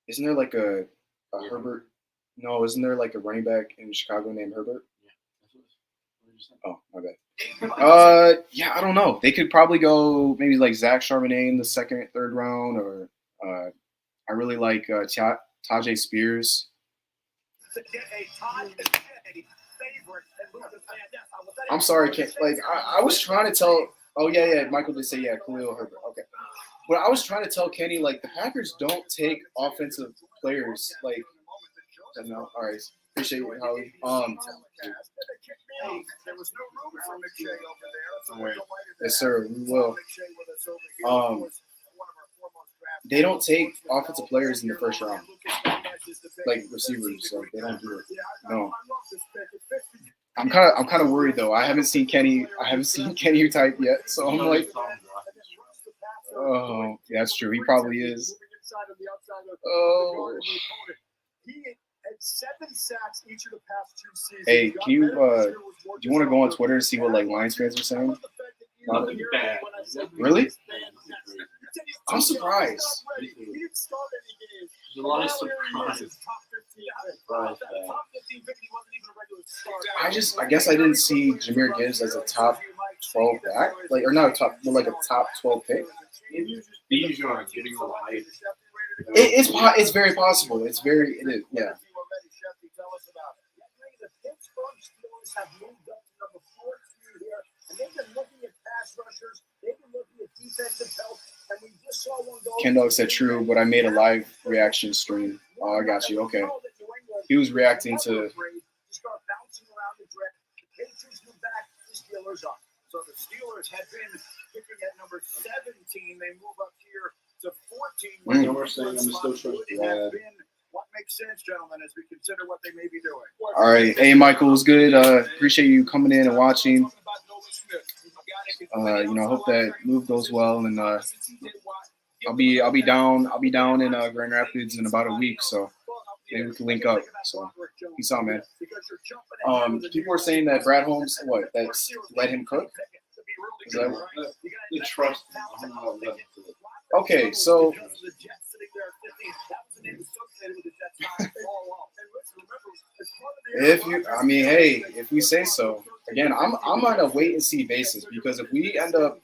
Isn't there like a Herbert? No, isn't there like a running back in Chicago named Herbert? Oh, my bad. Yeah, I don't know. They could probably go maybe like Zach Charbonnet in the second, third round, or I really like Tajay Spears. I'm sorry, I was trying to tell. Oh yeah, Michael did say Khalil Herbert. Okay, but I was trying to tell Kenny like the Packers don't take offensive players like. No, all right. Appreciate it, Howie. Yes, sir. We will. They don't take offensive players in the first round, like receivers. So they don't do it. No. I'm kind of worried though. I haven't seen Kenny type yet, so I'm like, oh, yeah, that's true. He probably is. Oh. 7 sacks each of the past 2 seasons. Hey, can you do you want to go on Twitter and see what like Lions fans are saying? Really? I'm surprised. There's a lot of surprises. I guess I didn't see Jahmyr Gibbs as a top 12 back, like or not a top, but like a top 12 pick. Bijan getting all the hype. It's very possible. It is, yeah. Have moved up to number 14 here, and they've been looking at pass rushers, they've been looking at defensive help, and we just saw one go. Ken Dog said true, but I made a live reaction stream. Oh, I got you. Okay. He was reacting to. Start bouncing around the draft. The Patriots move back, the Steelers up. So the Steelers had been picking at number 17. They move up here to 14. We're saying I'm still trusting. What makes sense, gentlemen, as we consider what they may be doing. All right. Hey, Michael, it was good. Appreciate you coming in and watching. I hope that move goes well, and I'll be down in Grand Rapids in about a week, so maybe we can link up. So peace out, man. People are saying that Brad Holmes, that let him cook. Is that they trust him? Okay, so. If we say so, again, I'm on a wait and see basis because if we end up,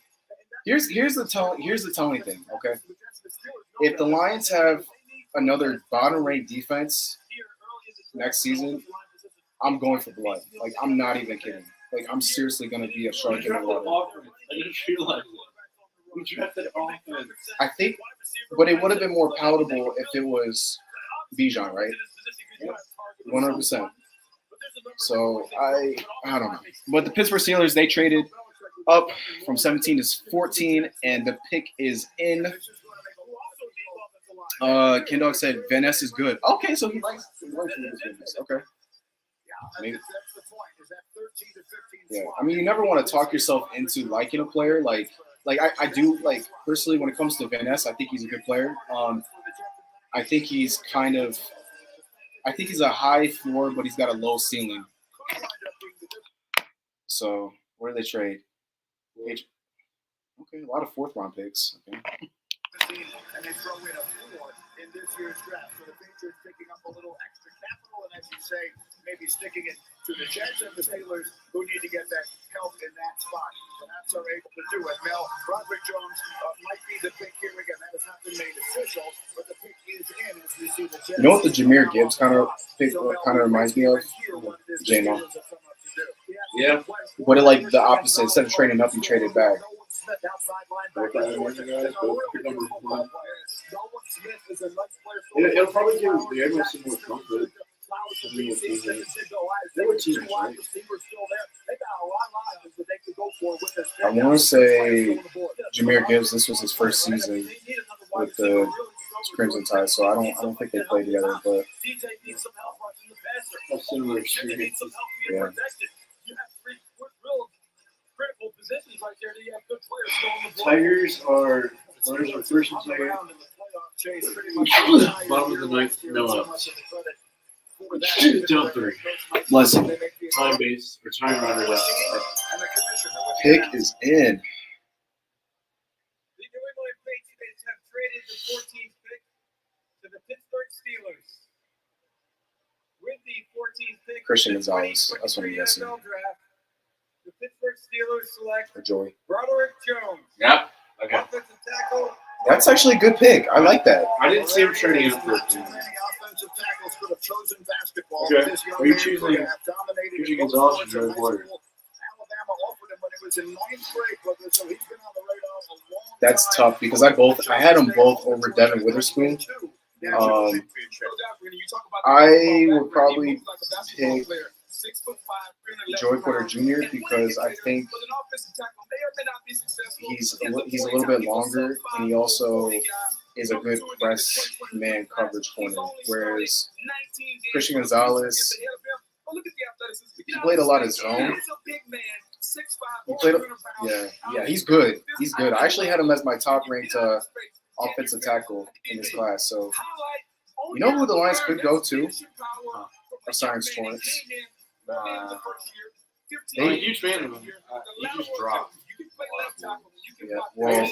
here's the telling thing, okay? If the Lions have another bottom ranked defense next season, I'm going for blood. Like I'm not even kidding. Like I'm seriously gonna be a shark in the water. I didn't realize that. We drafted offense. I think, but it would have been more palatable if it was Bijan, right? 100%. So I don't know. But the Pittsburgh Steelers, they traded up from 17 to 14, and the pick is in. Ken Dog said Van Ness is good. Okay, so he likes Van Ness. Okay. Maybe. Yeah, I mean, you never want to talk yourself into liking a player. Like I do, like, personally, when it comes to Van Ness, I think he's a good player. I think he's a high floor, but he's got a low ceiling. So, where do they trade? Okay, a lot of fourth round picks. Okay. in this year's draft. So the Patriots picking up a little extra capital, and as you say, maybe sticking it to the Jets and the Steelers, who need to get that help in that spot. Perhaps are able to do it. Now, Broderick Jones might be the pick here again. That has not been made official, but the pick is in as we see the Jets. You know what the Jameer Gibbs kind of reminds me of? J-Mo. Yeah. But it like the opposite. Instead of trading up, he traded back. It'll probably give the Eagles some more comfort. I want to say Jameer Gibbs. This was his first season with the Crimson Tide, so I don't think they played together. But A similar experience. yeah, Tigers are runners are first and second. Bottom of the ninth, no outs. Down 3. listen, Time base or time runner left. pick is in. The New England Patriots have traded the 14th pick to the Pittsburgh Steelers. With the 14th pick, Christian in the Gonzalez. That's what I'm 2023 guessing. NFL draft, the Pittsburgh Steelers select For Joey. Broderick Jones, Yeah. Okay. offensive tackle. That's actually a good pick. I like that. I didn't see him trading up for it. Okay. Are you choosing Gonzalez or Joey Porter? That's tough because I had them both over Devin Witherspoon. I would probably pick Joey Porter Jr. because I think he's a little bit longer and he also is a good press man coverage corner. Whereas Christian Gonzalez, he played a lot of zone. He played, yeah, he's good. He's good. I actually had him as my top ranked offensive tackle in this class. So, you know who the Lions could go to? Science Torrance. I'm a huge fan of him. He just dropped. Yeah, well,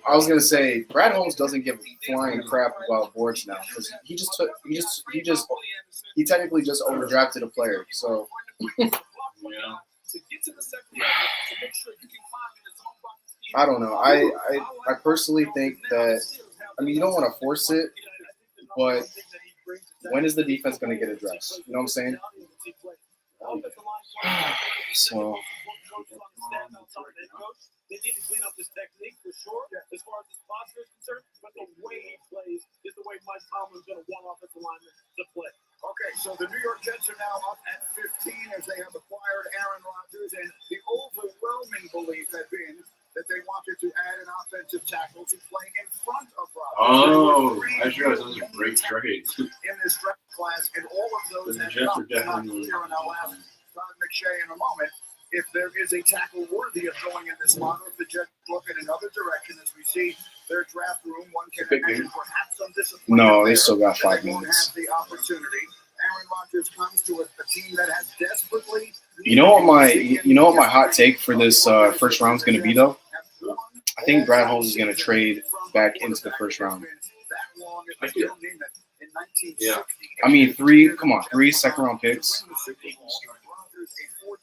I was gonna say Brad Holmes doesn't give a flying crap about boards now because he technically just overdrafted a player. So I don't know. I personally think that you don't want to force it, but when is the defense going to get addressed? You know what I'm saying? So. They need to clean up his technique for sure, as far as his posture is concerned. But the way he plays is the way Mike Tomlin's going to want offensive linemen to play. Okay, so the New York Jets are now up at 15 as they have acquired Aaron Rodgers, and the overwhelming belief had been that they wanted to add an offensive tackle to play in front of Rodgers. Oh, I sure those are great trades. In this draft class, and all of those The have Jets not are definitely here, and I'll ask Todd McShay in a moment if there is a tackle worthy of going in this spot, or if the Jets look in another direction as we see their draft room. One can imagine perhaps some disappointment. No, they still got 5 they won't minutes. have the opportunity. Aaron Rodgers comes to a team that has desperately. You know what my hot take for this first round is going to be though? I think Brad Holmes is going to trade back into the first round. Yeah. I mean, 3 second round picks.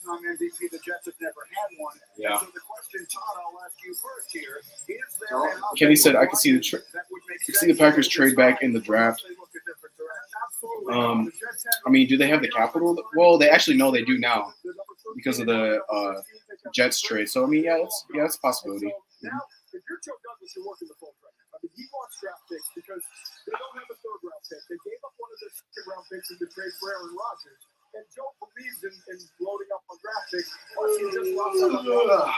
MVP, the Jets have never had one. Yeah. So the question, Todd, I'll ask you first here. Is there an Kenny said I could see the Packers trade back in the draft. I mean, do they have the capital? Well, they actually know they do now because of the Jets trade. So I mean, that's a possibility. Now, if you're Joe Douglas, you're working the phone right now. I mean, he wants draft picks because they don't have a third round pick. They gave up one of their second round picks in the trade for Aaron Rodgers. And Joe believes in loading up on draft picks. Plus, he just lost out on tackles.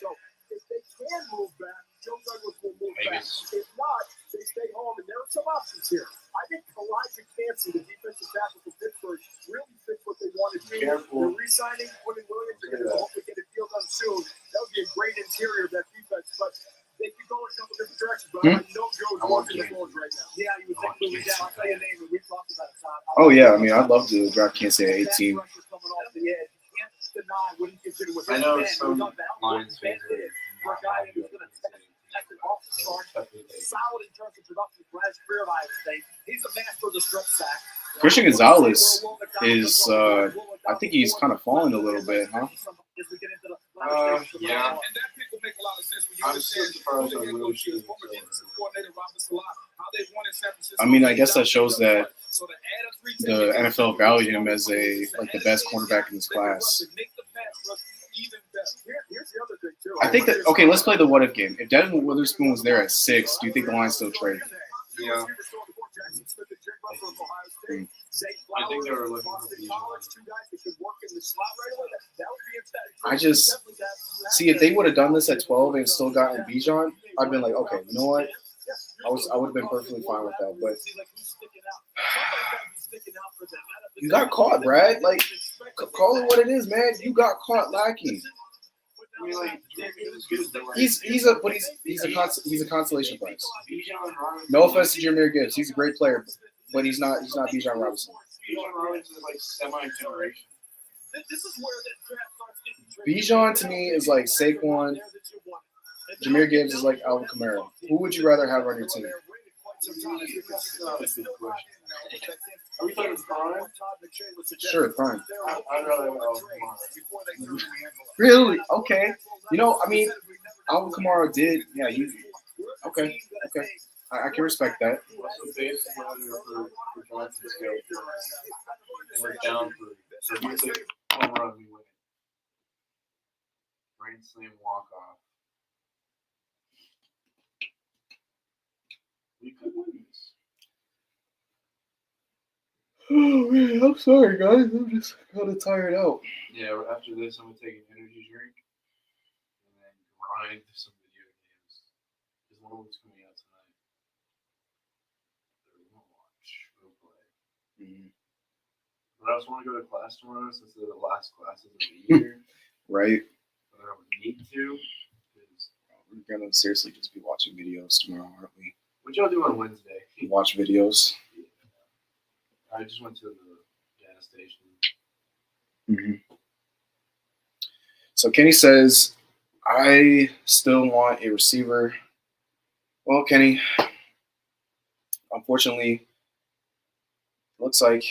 So if they can move back, Joe Douglas will move back. If not, they stay home. And there are some options here. I think Elijah Cansey, the defensive tackle from Pittsburgh, really fits what they wanted to do. They're re-signing Quentin Williams. They're going to hopefully get a deal done soon. That would be a great interior of that defense. But they could go in a couple different directions. But I know Joe's working the phones right now. Yeah, you would think moving down. I'll tell you a name, and we talked about it, Todd. Oh yeah, I mean, I'd love to draft Kansas at 18. I know some Lions fans Solid in terms of production for his career at Iowa State. He's a master of the strip sack. Christian Gonzalez is, I think he's kind of falling a little bit, huh? Yeah. And that pick will make a lot of sense when you I'm still understand surprised who the I head really coach is, former defensive coordinator Robert Salah, how they've won in San Francisco. I mean, I guess that shows that So to add a three the ticket- NFL valued him as the best cornerback in this class. Make the pass rush even better. Here's the other thing, too. I think that, okay, let's play the what if game. If Devin Witherspoon was there at 6, do you think the Lions still trade? Yeah. I think they were looking for I just see if they would have done this at 12 and still gotten Bijan, I'd been like, okay, you know what? I would have been perfectly fine with that. But you got caught, Brad. Like, call it what it is, man. You got caught lacking. I mean, like, He's a consolation prize. No offense to Jameer Gibbs, he's a great player, but he's not Bijan Robinson. Bijan Robinson is like semi-generation. Bijan to me is like Saquon. Jameer Gibbs is like Alvin Kamara. Who would you rather have on your team? That's not a good question. Are we talking prime? Sure, fine. I'd rather have Alvin Kamara. Really? Okay. You know, I mean, Alvin Kamara did. Yeah, okay. I can respect that. So base for Johnson scale and we're down for so he's like home run we win. Grand slam walk off. We could win this. Oh man, I'm sorry, guys. I'm just kind of tired out. Yeah, after this I'm gonna take an energy drink and then grind some video games. Because one of them's coming out tonight. That we're gonna watch. We'll play. Mm-hmm. But I just want to go to class tomorrow since they're the last classes of the year. Right. But I don't need to. We're gonna seriously just be watching videos tomorrow, aren't we? What y'all do on Wednesday? Watch videos. I just went to the gas station. Mm-hmm. So Kenny says, I still want a receiver. Well, Kenny, unfortunately, looks like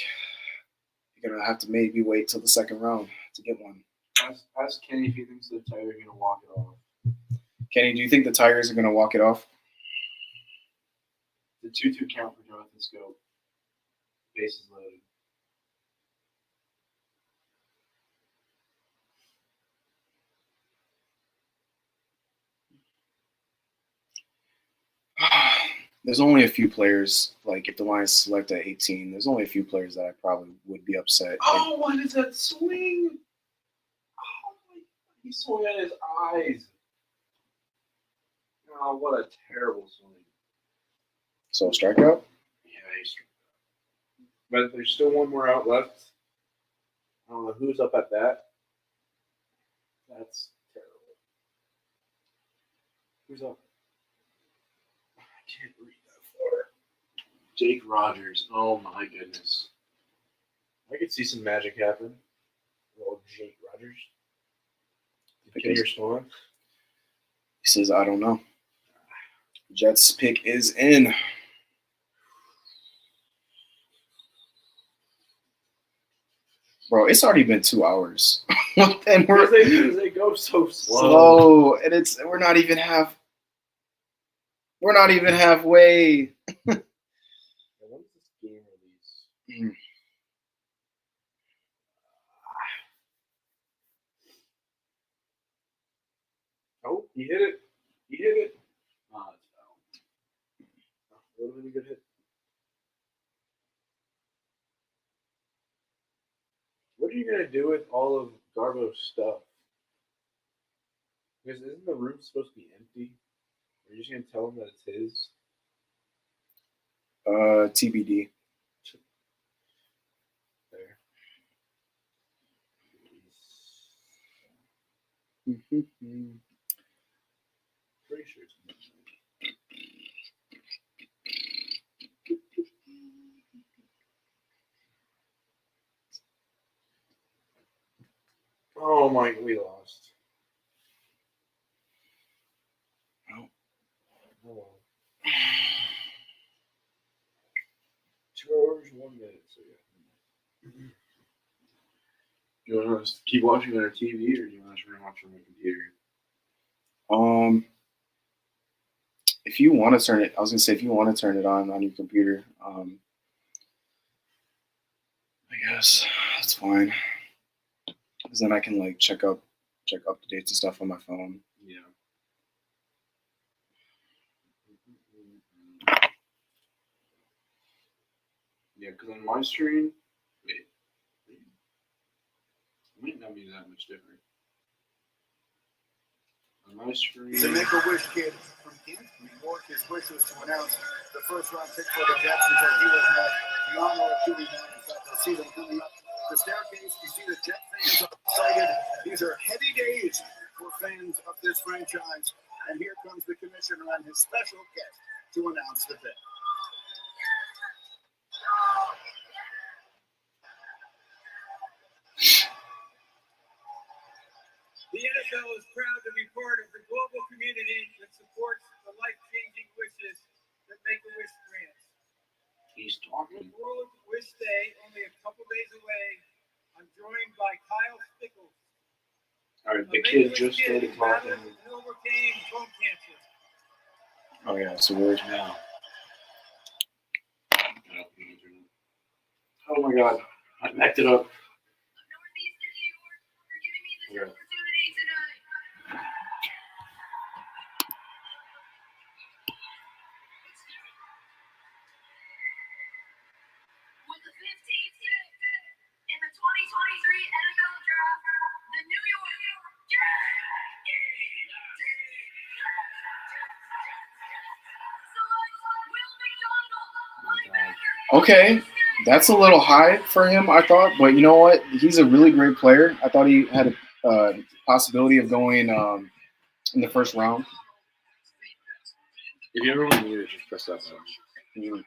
you're going to have to maybe wait till the second round to get one. Ask Kenny if he thinks the Tigers are going to walk it off. Kenny, do you think the Tigers are going to walk it off? The 2-2 count for Jonathan Scope. Bases loaded. There's only a few players, like if the Lions select at 18, there's only a few players that I probably would be upset. Oh, what is that swing? Oh, my God. He swung at his eyes. Oh, what a terrible swing. So, strikeout? Yeah, he's struck out. But there's still one more out left. I don't know who's up at that. That's terrible. Who's up? I can't read that far. Jake Rogers. Oh my goodness. I could see some magic happen. Well, Jake Rogers. Kenny respond? He says, I don't know. Jets pick is in. Bro, it's already been 2 hours. And they go so slow. And we're not even halfway. When is this game release? Oh, he hit it. He hit it. Oh, it's foul. Would have been a good hit. What are you going to do with all of Garbo's stuff? Because isn't the room supposed to be empty? Are you just going to tell him that it's his? TBD. There. Pretty sure it's his. Oh my, we lost. Oh. Oh 2 hours, 1 minute. So yeah. You want to keep watching on our TV, or do you want to watch on the computer? If you want to turn it, I was gonna say if you want to turn it on your computer, I guess that's fine. Because then I can like check up the dates and stuff on my phone. Yeah. Yeah, because on my screen, it might not be that much different. On my screen, The Make-A-Wish kid from Kansas, New York, his wish was to announce the first-round pick for the Jets because he was the honor of doing that. In fact, I see them coming up the staircase. You see the Jet fans are excited. These are heady days for fans of this franchise. And here comes the commissioner and his special guest to announce the pick. The NFL is proud to be part of the global community that supports the life-changing wishes that Make-A-Wish grants. he's talking. With World Wish Day only a couple days away, I'm joined by Kyle Stickles. All right, a the kid Make-A-Wish just kid started who battled talking and overcame bone cancer. Oh yeah, so we're now. Oh my God, I backed it up. Yeah. With the 15th pick in the 2023 NFL Draft, the New York okay. That's a little high for him, I thought. But you know what? He's a really great player. I thought he had a possibility of going in the first round. If you ever want to use it, just press that button.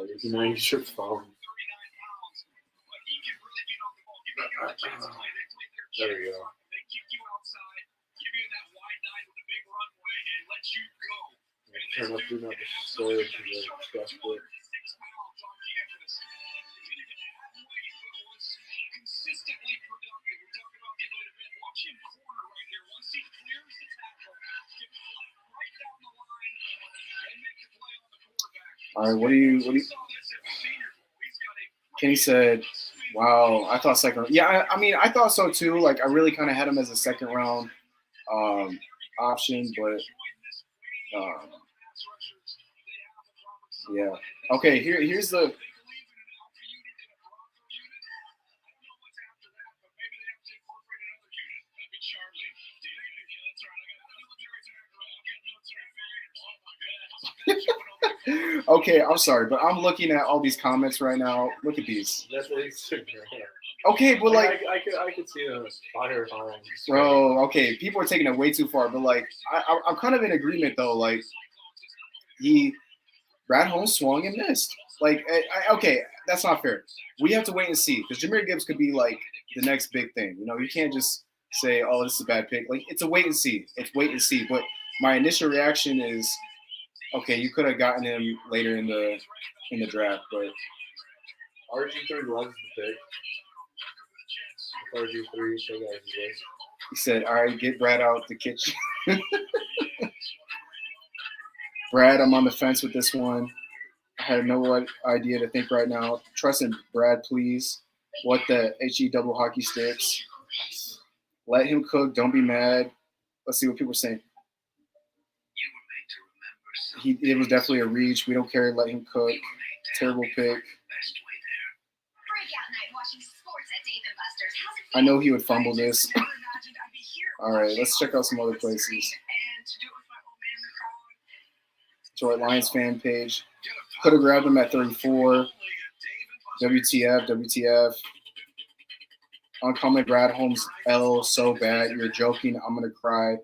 You can use your phone. There we go. Turn up do not disturb to the stress split. All right, what do you? Kenny said, "Wow, I thought second. Yeah, I mean, I thought so too. Like, I really kind of had him as a second round option, but yeah. Okay, here's the. Okay, I'm sorry, but I'm looking at all these comments right now. Look at these. That's what he's saying. Okay, but like, I could see the fire on. bro, okay, people are taking it way too far, but like, I'm kind of in agreement though. Like, Brad Holmes swung and missed. Like, okay, that's not fair. We have to wait and see because Jahmyr Gibbs could be like the next big thing. You know, you can't just say, "Oh, this is a bad pick." Like, it's a wait and see. It's wait and see. But my initial reaction is, okay, you could have gotten him later in the draft, but RG3 loves the pick. RG3, so guys, he said, "All right, get Brad out the kitchen." Brad, I'm on the fence with this one. I have no idea to think right now. Trust in Brad, please. What the HE double hockey sticks? Let him cook. Don't be mad. Let's see what people are saying. It was definitely a reach. We don't care. Let him cook. Terrible pick. I know he would fumble this. All right, let's check out some other places. Detroit Lions fan page. Could have grabbed him at 34. WTF. Uncommon Brad Holmes L. So bad. You're joking. I'm going to cry.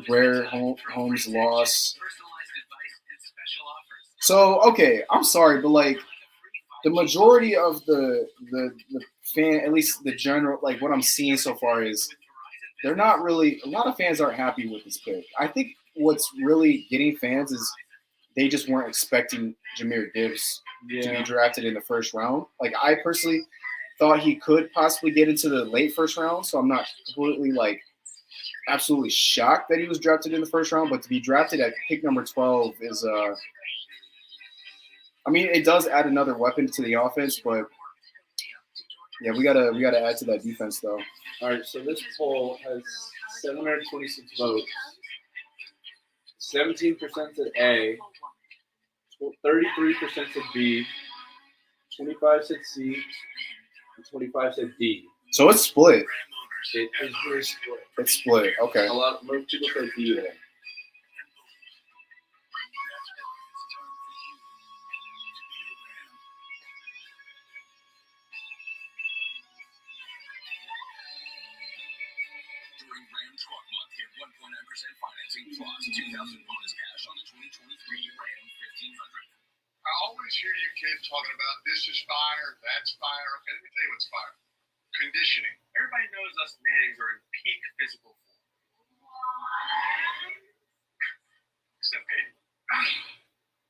Where Holmes lost. So, okay, I'm sorry, but like the majority of the fan, at least the general, like what I'm seeing so far is they're not really. A lot of fans aren't happy with this pick. I think what's really getting fans is they just weren't expecting Jahmyr Gibbs to be drafted in the first round. Like I personally thought he could possibly get into the late first round, so I'm not completely like absolutely shocked that he was drafted in the first round. But to be drafted at pick number 12 is I mean, it does add another weapon to the offense, but yeah, we gotta add to that defense though. All right, so this poll has 726 votes. 17% said A, 33% said B, 25 said C, and 25 said D. So it's split. It is very split. It's split. Okay. Most people say D there. During Ram Truck Month, get 1.9% financing plus 2,000 bonus cash on the 2023 Ram 1500. I always hear you kids talking about this is fire, that's fire. Okay, let me tell you what's fire. Conditioning. Everybody knows us Mannings are in peak physical form. Except Peyton.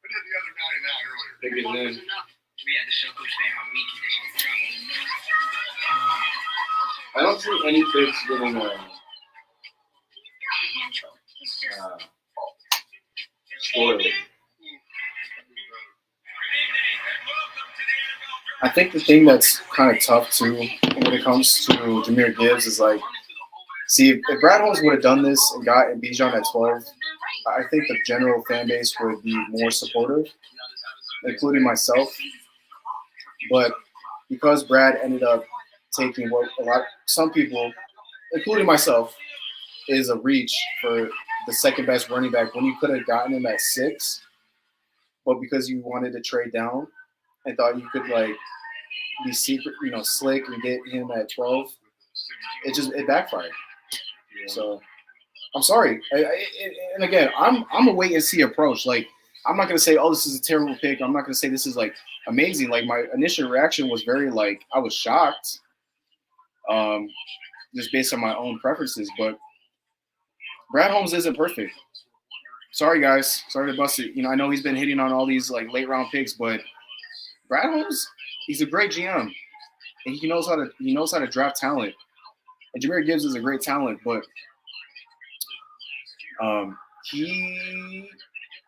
We did the other 99 earlier. Big and then. We had to show Coach Sam how we condition. I don't see any picks getting spoiled. I think the thing that's kind of tough too when it comes to Jahmyr Gibbs is like, see, if Brad Holmes would have done this and got Bijan at 12, I think the general fan base would be more supportive, including myself. But because Brad ended up taking what some people, including myself, is a reach for the second best running back when you could have gotten him at 6, but because you wanted to trade down and thought you could like be secret, slick and get him at 12, it backfired. So I'm sorry. And again, I'm a wait and see approach. Like I'm not gonna say, oh, this is a terrible pick. I'm not gonna say this is like amazing. Like my initial reaction was very like I was shocked, just based on my own preferences. But Brad Holmes isn't perfect. Sorry guys, sorry to bust it. I know he's been hitting on all these like late round picks, but Brad Holmes, he's a great GM, and he knows how to draft talent. And Jahmyr Gibbs is a great talent, but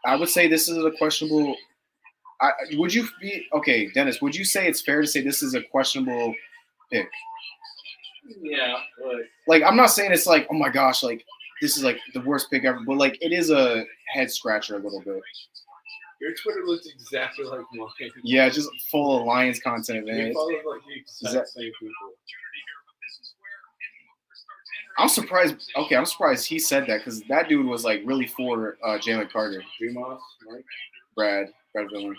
I would say this is a questionable. Would you be okay, Dennis? Would you say it's fair to say this is a questionable pick? Yeah, like I'm not saying it's like, oh my gosh, like this is like the worst pick ever, but like it is a head scratcher a little bit. Your Twitter looks exactly like mine. Yeah, just full of Lions content, man. We follow like the exact same people. I'm surprised. Okay, I'm surprised he said that because that dude was like really for Jalen Carter. Dreamos, Mike? Brad Villain.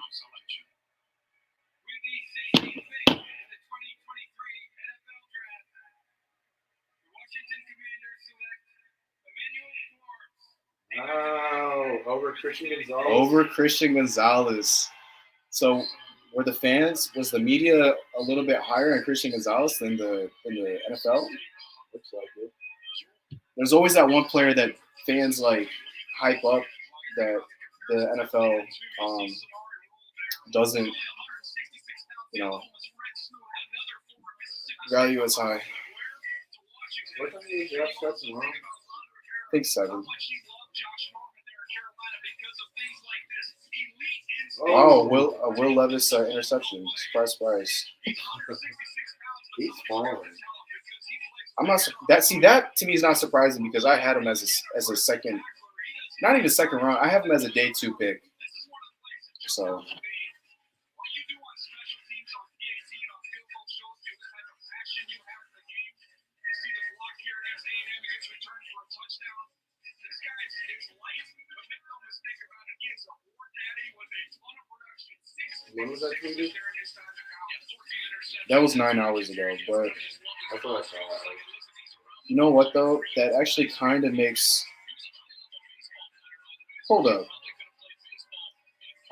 Wow, over Christian Gonzalez. Over Christian Gonzalez. So was the media a little bit higher on Christian Gonzalez than in the NFL? Looks like it. There's always that one player that fans like hype up that the NFL doesn't, value as high. What time do you draft starts tomorrow? I think 7. Oh, Will Levis interception. Surprise. He's falling. I'm not that to me is not surprising because I had him as a second, not even second round. I have him as a day 2 pick. So When was that tweeted? that was 9 hours ago, but I thought I saw that. you know what though? That actually kind of makes. Hold up.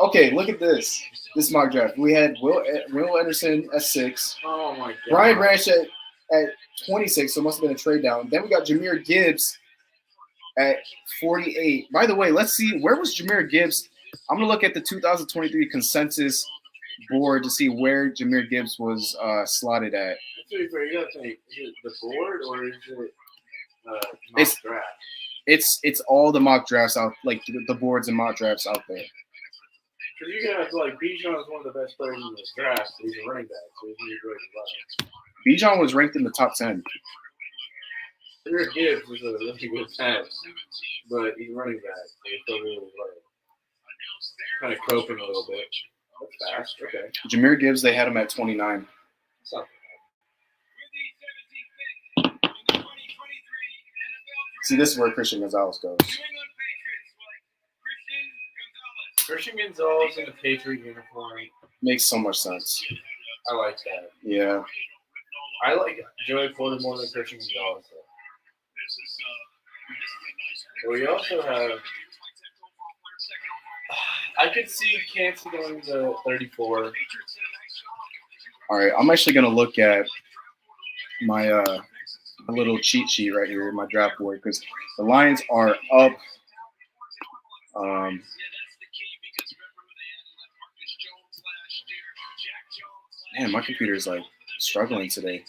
Okay, look at this. This mock draft. We had Will Anderson at 6. Oh my god. Brian Branch at at 26, so it must have been a trade down. Then we got Jahmyr Gibbs at 48. By the way, let's see, where was Jahmyr Gibbs? I'm going to look at the 2023 consensus board to see where Jahmyr Gibbs was slotted at. You gotta think, is it the board or is it mock It's- draft? It's all the mock drafts out, like the boards and mock drafts out there. Because you guys like Bijan is one of the best players in this draft. He's a running back, so he's really good. Bijan was ranked in the top 10. Jahmyr Gibbs is a really good pass, but he's a running back, so he's still really low. Kind of coping a little bit. That's fast. Okay. Jahmyr Gibbs, they had him at 29. That's not See, this is where Christian Gonzalez goes. Christian Gonzalez in a Patriot uniform. Makes so much sense. I like that. Yeah. I like Joey Porter more than Christian Gonzalez. Though. We also have. I could see Kansas going to 34. All right, I'm actually going to look at my little cheat sheet right here in my draft board because the Lions are up. Man, my computer's like struggling today.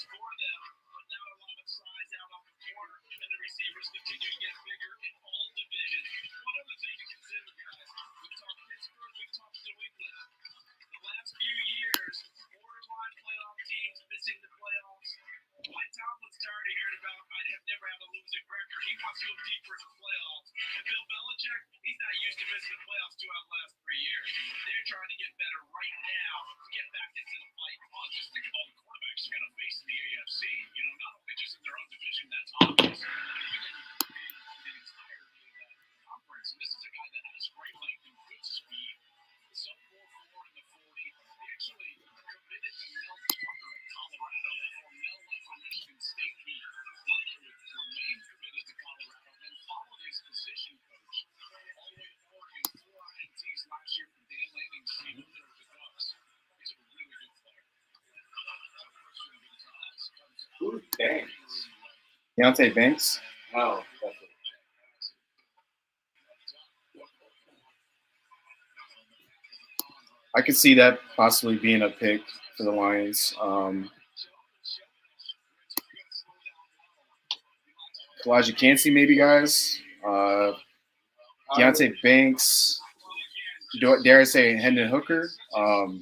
Who's Banks? Deontay Banks. Oh, that's it. I could see that possibly being a pick for the Lions. Elijah Cansey, maybe, guys. Deontay Banks. Dare I say Hendon Hooker? I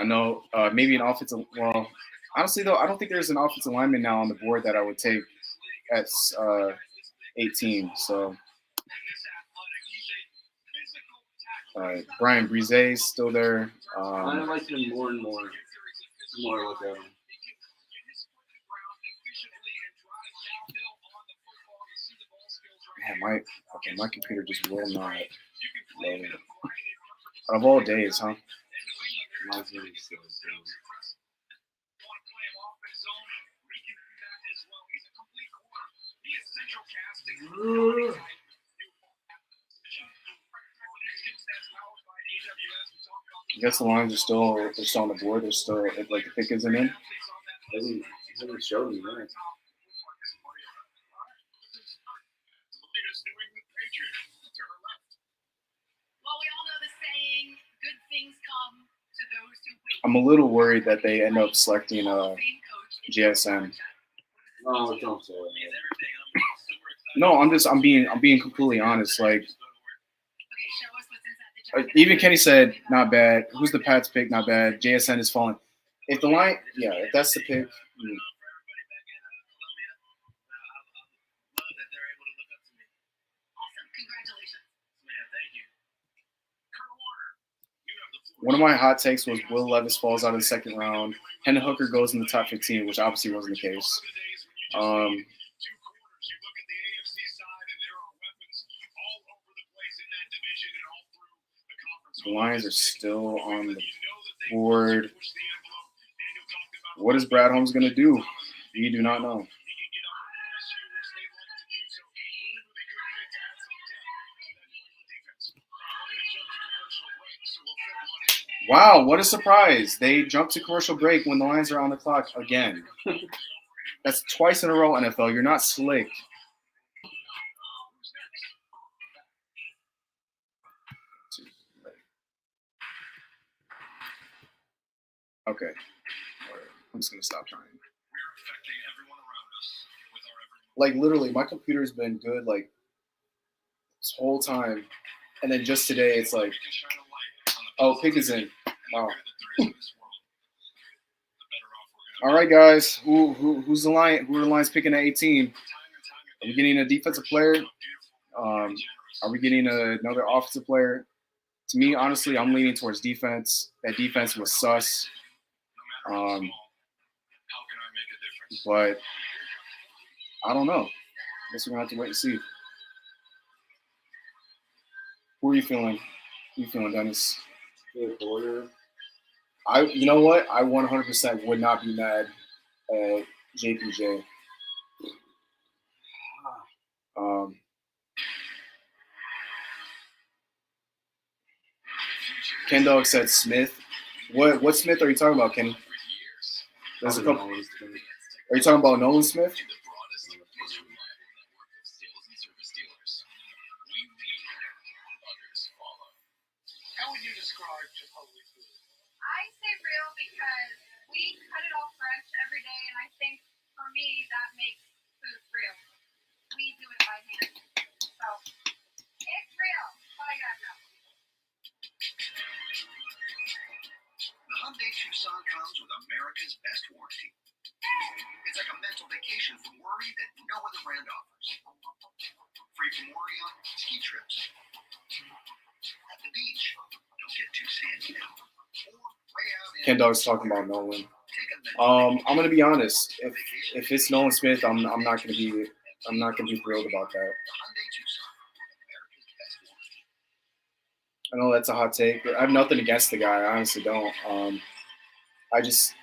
know maybe an offensive. Well, honestly, though, I don't think there's an offensive lineman now on the board that I would take at 18. So, Brian Brise still there. I like him more and more. The more I look at him. Man, my computer just will not load. Out of all days, huh? Reminds me of so. I guess the Lions are still on the board. They're still like the pick isn't in. He hasn't showed me that. Well, we all know the saying, good things come to those who wait. I'm a little worried that they end up selecting JSN. Oh, don't say that. No, I'm being completely honest. Like, even Kenny said, not bad. Who's the Pats pick? Not bad. JSN is falling. If the line, if that's the pick. One of my hot takes was Will Levis falls out of the second round. Hendon Hooker goes in the top 15, which obviously wasn't the case. The Lions are still on the board. What is Brad Holmes going to do? We do not know. Wow, what a surprise. They jumped to commercial break when the Lions are on the clock again. That's twice in a row, NFL. You're not slick. Okay. I'm just going to stop trying. Like, literally, my computer's been good, like, this whole time. And then just today, it's like, oh, pick is in. Wow. All right, guys. Who's the line? Who are the Lions picking at 18? Are we getting a defensive player? Are we getting another offensive player? To me, honestly, I'm leaning towards defense. That defense was sus. But I don't know. Guess we're gonna have to wait and see. Who are you feeling? You feeling, Dennis? You know what? I 100% would not be mad at JPJ. Ken Dog said Smith. What Smith are you talking about, Kenny? There's a couple. Are you talking about Nolan Smith? How would you describe Chipotle food? I say real because we cut it all fresh every day, and I think for me that makes food real. We do it by hand, so it's real. That's all you gotta know. The Hyundai Tucson comes with America's best warranty. It's like a mental vacation from worry that no other brand offers. Free from worry on ski trips, at the beach, don't get too sandy now, or way out in. Ken Dog's talking about Nolan. I'm gonna be honest. If it's Nolan Smith, I'm not gonna be thrilled about that. I know that's a hot take. I have nothing against the guy. I honestly don't. I just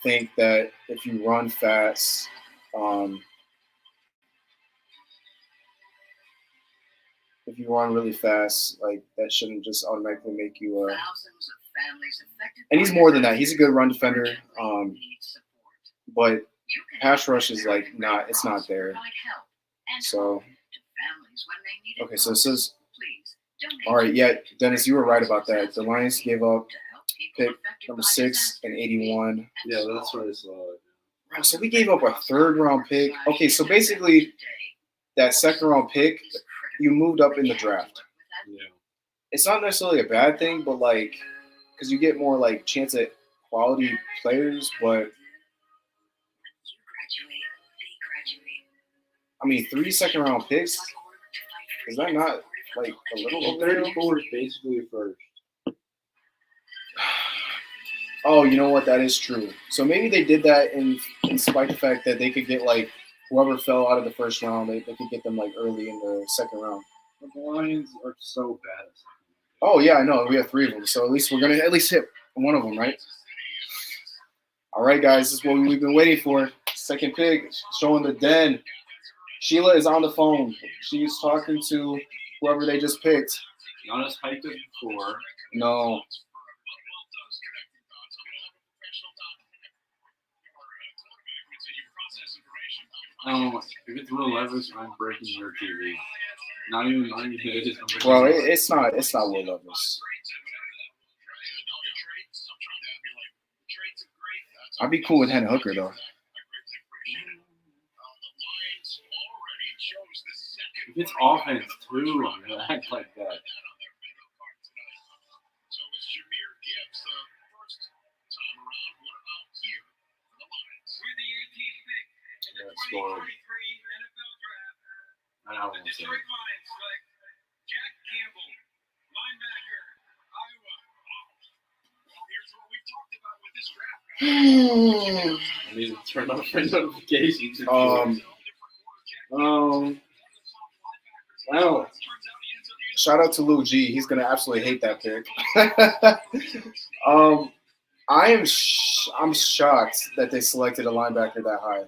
think that if you run fast, if you run really fast, like that shouldn't just automatically make you and he's more than that. He's a good run defender. But pass rush is like it's not there. So okay, so it says all right, yeah, Dennis, you were right about that. The Lions gave up pick number 6 and 81. Yeah, that's what I saw. Right, so we gave up a 3rd round pick. Okay, so basically that 2nd round pick, you moved up in the draft. Yeah. It's not necessarily a bad thing, but like, because you get more like chance at quality players, but I mean, 3 2nd round picks, is that not like a little Well, 34 is basically first. Oh, you know what? That is true. So maybe they did that in spite of the fact that they could get like whoever fell out of the 1st round, they could get them like early in the 2nd round. But the Lions are so bad. Oh yeah, I know. We have 3 of them, so at least we're gonna at least hit one of them, right? All right, guys, this is what we've been waiting for. 2nd pick, showing the den. Sheila is on the phone. She's talking to whoever they just picked. Not as hyped as before. No. If it's Will Levis, I'm breaking your TV. Not even it. Well, it's not Will Levis. I'd be cool with Hendon Hooker though. If it's offense too, I'm gonna act like that. Scored. I know what I'm saying. Jack Campbell, linebacker, Iowa. Well, here's what we've talked about with this draft. I need to turn off my notifications. Wow. Shout out to Lou G. He's gonna absolutely hate that pick. I'm shocked that they selected a linebacker that high.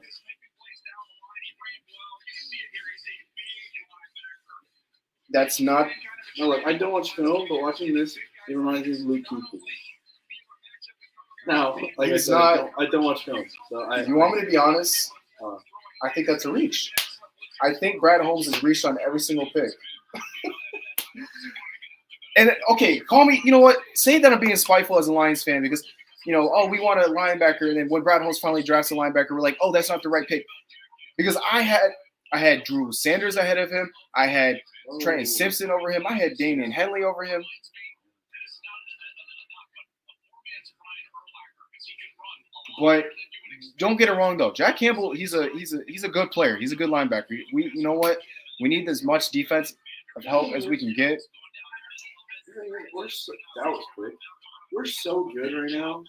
That's not. No, look, I don't watch film, but watching this He reminds me of Luke Kuechly. Now, like He's I said, not- I don't watch film, so If you want me to be honest, Uh, I think that's a reach. I think Brad Holmes has reached on every single pick. And okay, call me. You know what? Say that I'm being spiteful as a Lions fan because we want a linebacker, and then when Brad Holmes finally drafts a linebacker, we're like, oh, that's not the right pick. Because I had Drew Sanders ahead of him. I had Trenton Simpson over him. I had Damian Henley over him. But don't get it wrong though. Jack Campbell, he's a good player. He's a good linebacker. You know what? We need as much defense of help as we can get. That was quick. We're so good right now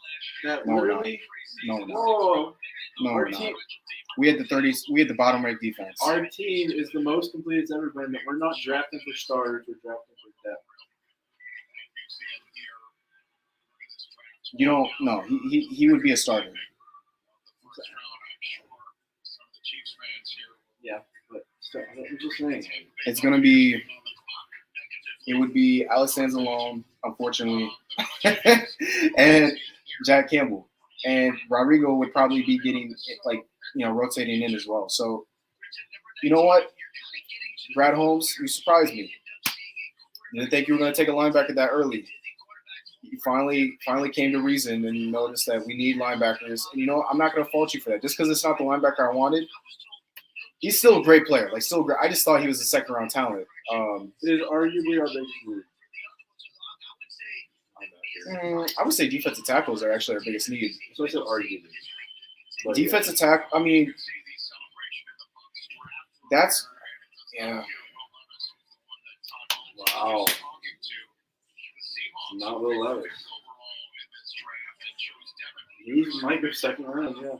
that No, we're not. literally. No, we're not. Whoa. No, Our we're not. team, We had the 30s. We had the bottom ranked defense. our team is the most complete it's ever been. That we're not drafting for starters. We're drafting for depth. You don't. No, he would be a starter. Yeah, but still, I'm just saying. It's gonna be. It would be Alex Anzalone, unfortunately, and Jack Campbell, and Rodrigo would probably be getting rotating in as well. So, you know what, Brad Holmes, you surprised me. Didn't think you were gonna take a linebacker that early. You finally came to reason, and you noticed that we need linebackers. And I'm not gonna fault you for that. Just because it's not the linebacker I wanted. He's still a great player. Still great. I just thought he was a second-round talent. It is arguably our biggest need. I would say defensive tackles are actually our biggest need. So I said arguably. But Defensive tackle. I mean, that's Wow. Not Will Levis. He might go second round, yeah.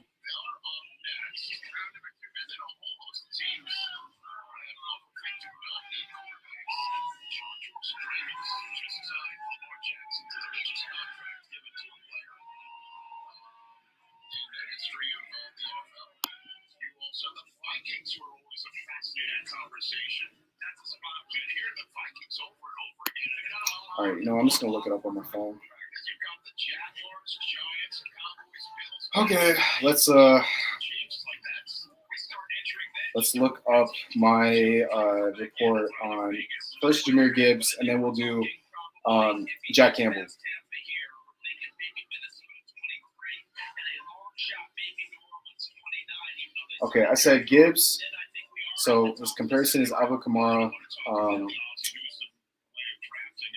all right. I'm just gonna look it up on my phone. Okay, let's look up my report on first Jahmyr Gibbs, and then we'll do Jack Campbell. Okay, I said Gibbs. So his comparison is Alvin Kamara.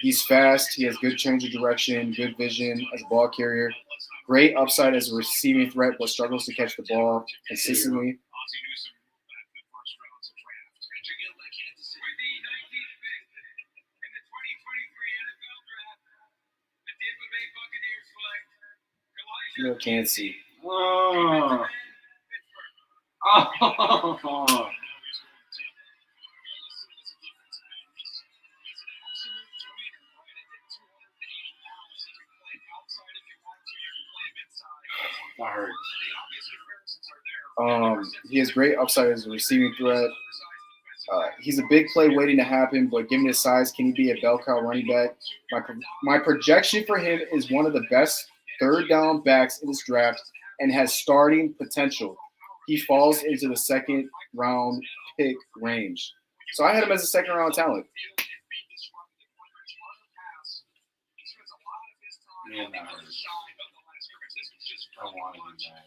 He's fast. He has good change of direction, good vision as a ball carrier. Great upside as a receiving threat, but struggles to catch the ball consistently. Can't see. Oh. Oh. That hurts. He has great upside as a receiving threat. He's a big play waiting to happen, but given his size, can he be a bell cow running back? My projection for him is one of the best third down backs in this draft and has starting potential. He falls into the second round pick range. So I had him as a second round talent. Man, that hurts. I want him back.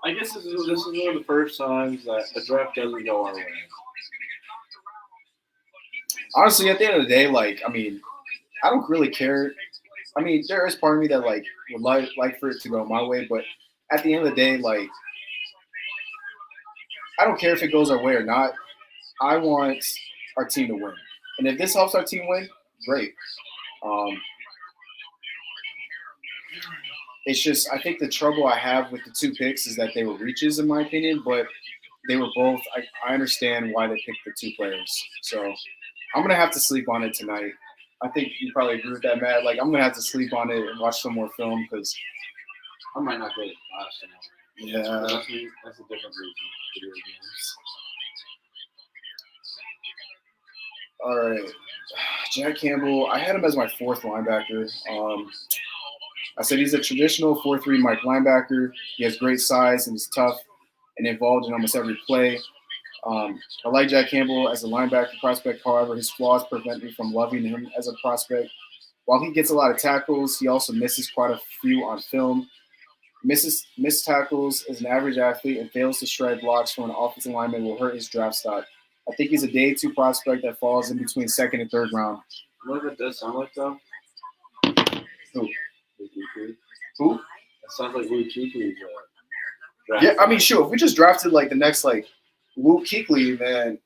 I guess this is one of the first times that a draft doesn't go our way. Honestly, at the end of the day, I don't really care. I mean, there is part of me that would like for it to go my way, but at the end of the day, I don't care if it goes our way or not. I want our team to win, and if this helps our team win, great. It's just I think the trouble I have with the two picks is that they were reaches in my opinion, but they were both. I understand why they picked the two players, so I'm gonna have to sleep on it tonight. I think you probably agree with that, Matt. I'm gonna have to sleep on it and watch some more film because I might not go last anymore. Yeah. That's a different reason. Video games. All right. Jack Campbell, I had him as my fourth linebacker. I said he's a traditional 4-3 Mike linebacker. He has great size and is tough and involved in almost every play. I like Jack Campbell as a linebacker prospect. However, his flaws prevent me from loving him as a prospect. While he gets a lot of tackles, he also misses quite a few on film. Missed tackles as an average athlete and fails to shred blocks from an offensive lineman will hurt his draft stock. I think he's a day 2 prospect that falls in between second and third round. You know what that does sound like, though? Who? Who? That sounds like Luke Kuechly's draft. Yeah, I mean, sure. If we just drafted like the next like Luke Kuechly, then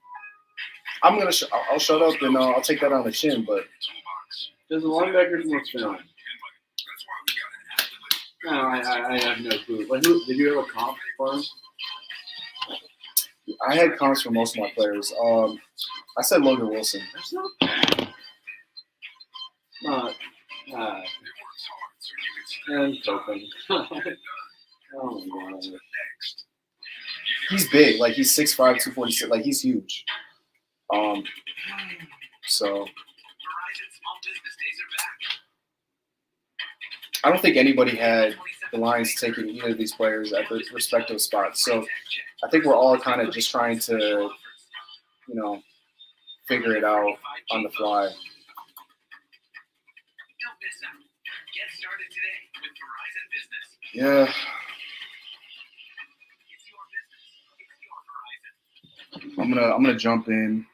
I'm gonna I'll shut up and I'll take that on the chin. But does the linebackers more film? No, I have no clue. Like, did you have a comp for him? I had comps for most of my players. I said Logan Wilson. That's not bad. And Topin. Oh my god. He's big. Like he's 6'5", 246. Like he's huge. So I don't think anybody had the Lions taking either of these players at their respective spots. So I think we're all kind of just trying to, figure it out on the fly. Yeah. I'm gonna jump in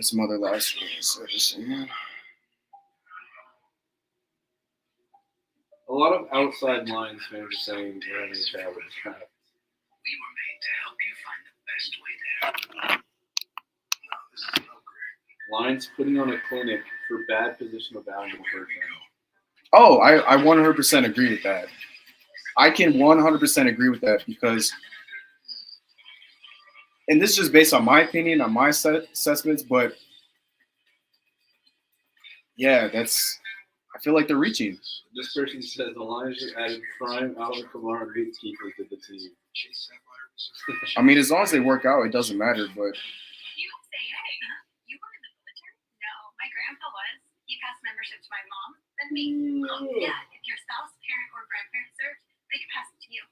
some other live streams. A lot of outside Lions fans are saying we're having a challenge. We were made to help you find the best way there. No, this is no great. Lions putting on a clinic for bad positional value in the first round. Oh, I 100% agree with that. I can 100% agree with that because, and this is just based on my opinion, on my assessments, but yeah, I feel like they're reaching. This person says the Lions added prime Alvin Kamara and Luke Kuechly to the team. I mean, as long as they work out, it doesn't matter, but. You say, hey, you were in the military? No, my grandpa was. He passed membership to my mom, then me. Yeah, if your spouse, parent, or grandparent served, they can pass it to you.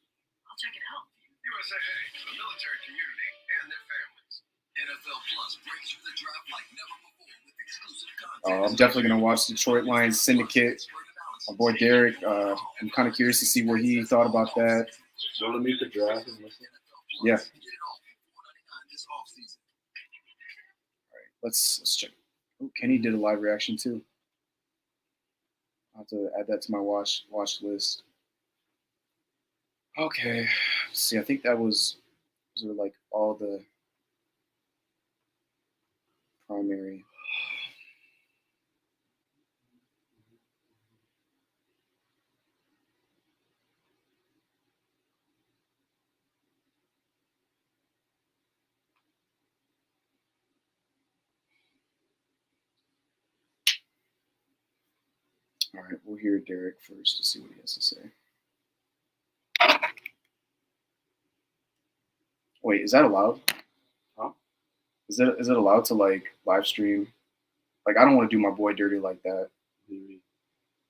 I'll check it out. USA, the military community and their families. NFL Plus brings you the draft like never before with exclusive content. I'm definitely going to watch Detroit Lions Syndicate. My boy Derek, I'm kind of curious to see what he thought about that. You want to meet the draft and listen? Yeah. All right, let's check. Oh, Kenny did a live reaction too. I'll have to add that to my watch list. Okay. Let's see, I think those are like all the primary. All right, we'll hear Derek first to see what he has to say. Wait, is that allowed? Huh? Is it allowed to like live stream? Like, I don't want to do my boy dirty like that.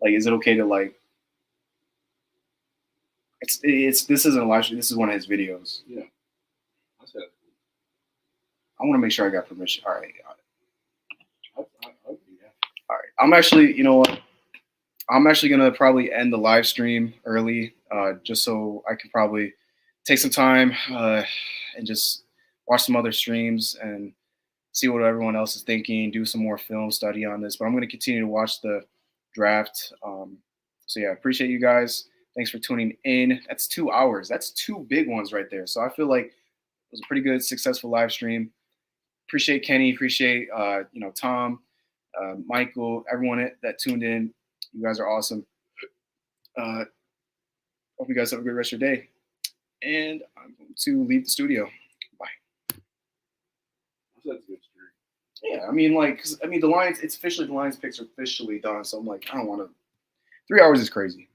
Like, is it okay to like? This isn't a live stream. This is one of his videos. Yeah. That's it. I want to make sure I got permission. All right. Yeah. All right. I'm actually, you know what? I'm actually gonna probably end the live stream early, just so I can probably take some time and just watch some other streams and see what everyone else is thinking. Do some more film study on this, but I'm gonna continue to watch the draft. So yeah, appreciate you guys. Thanks for tuning in. That's 2 hours. That's 2 big ones right there. So I feel like it was a pretty good, successful live stream. Appreciate Kenny. Appreciate Tom, Michael, everyone that tuned in. You guys are awesome. Hope you guys have a good rest of your day. And I'm going to leave the studio. Bye. That's a good stream. Yeah, I mean, the Lions, the Lions picks are officially done. So I'm like, I don't want to. 3 hours is crazy.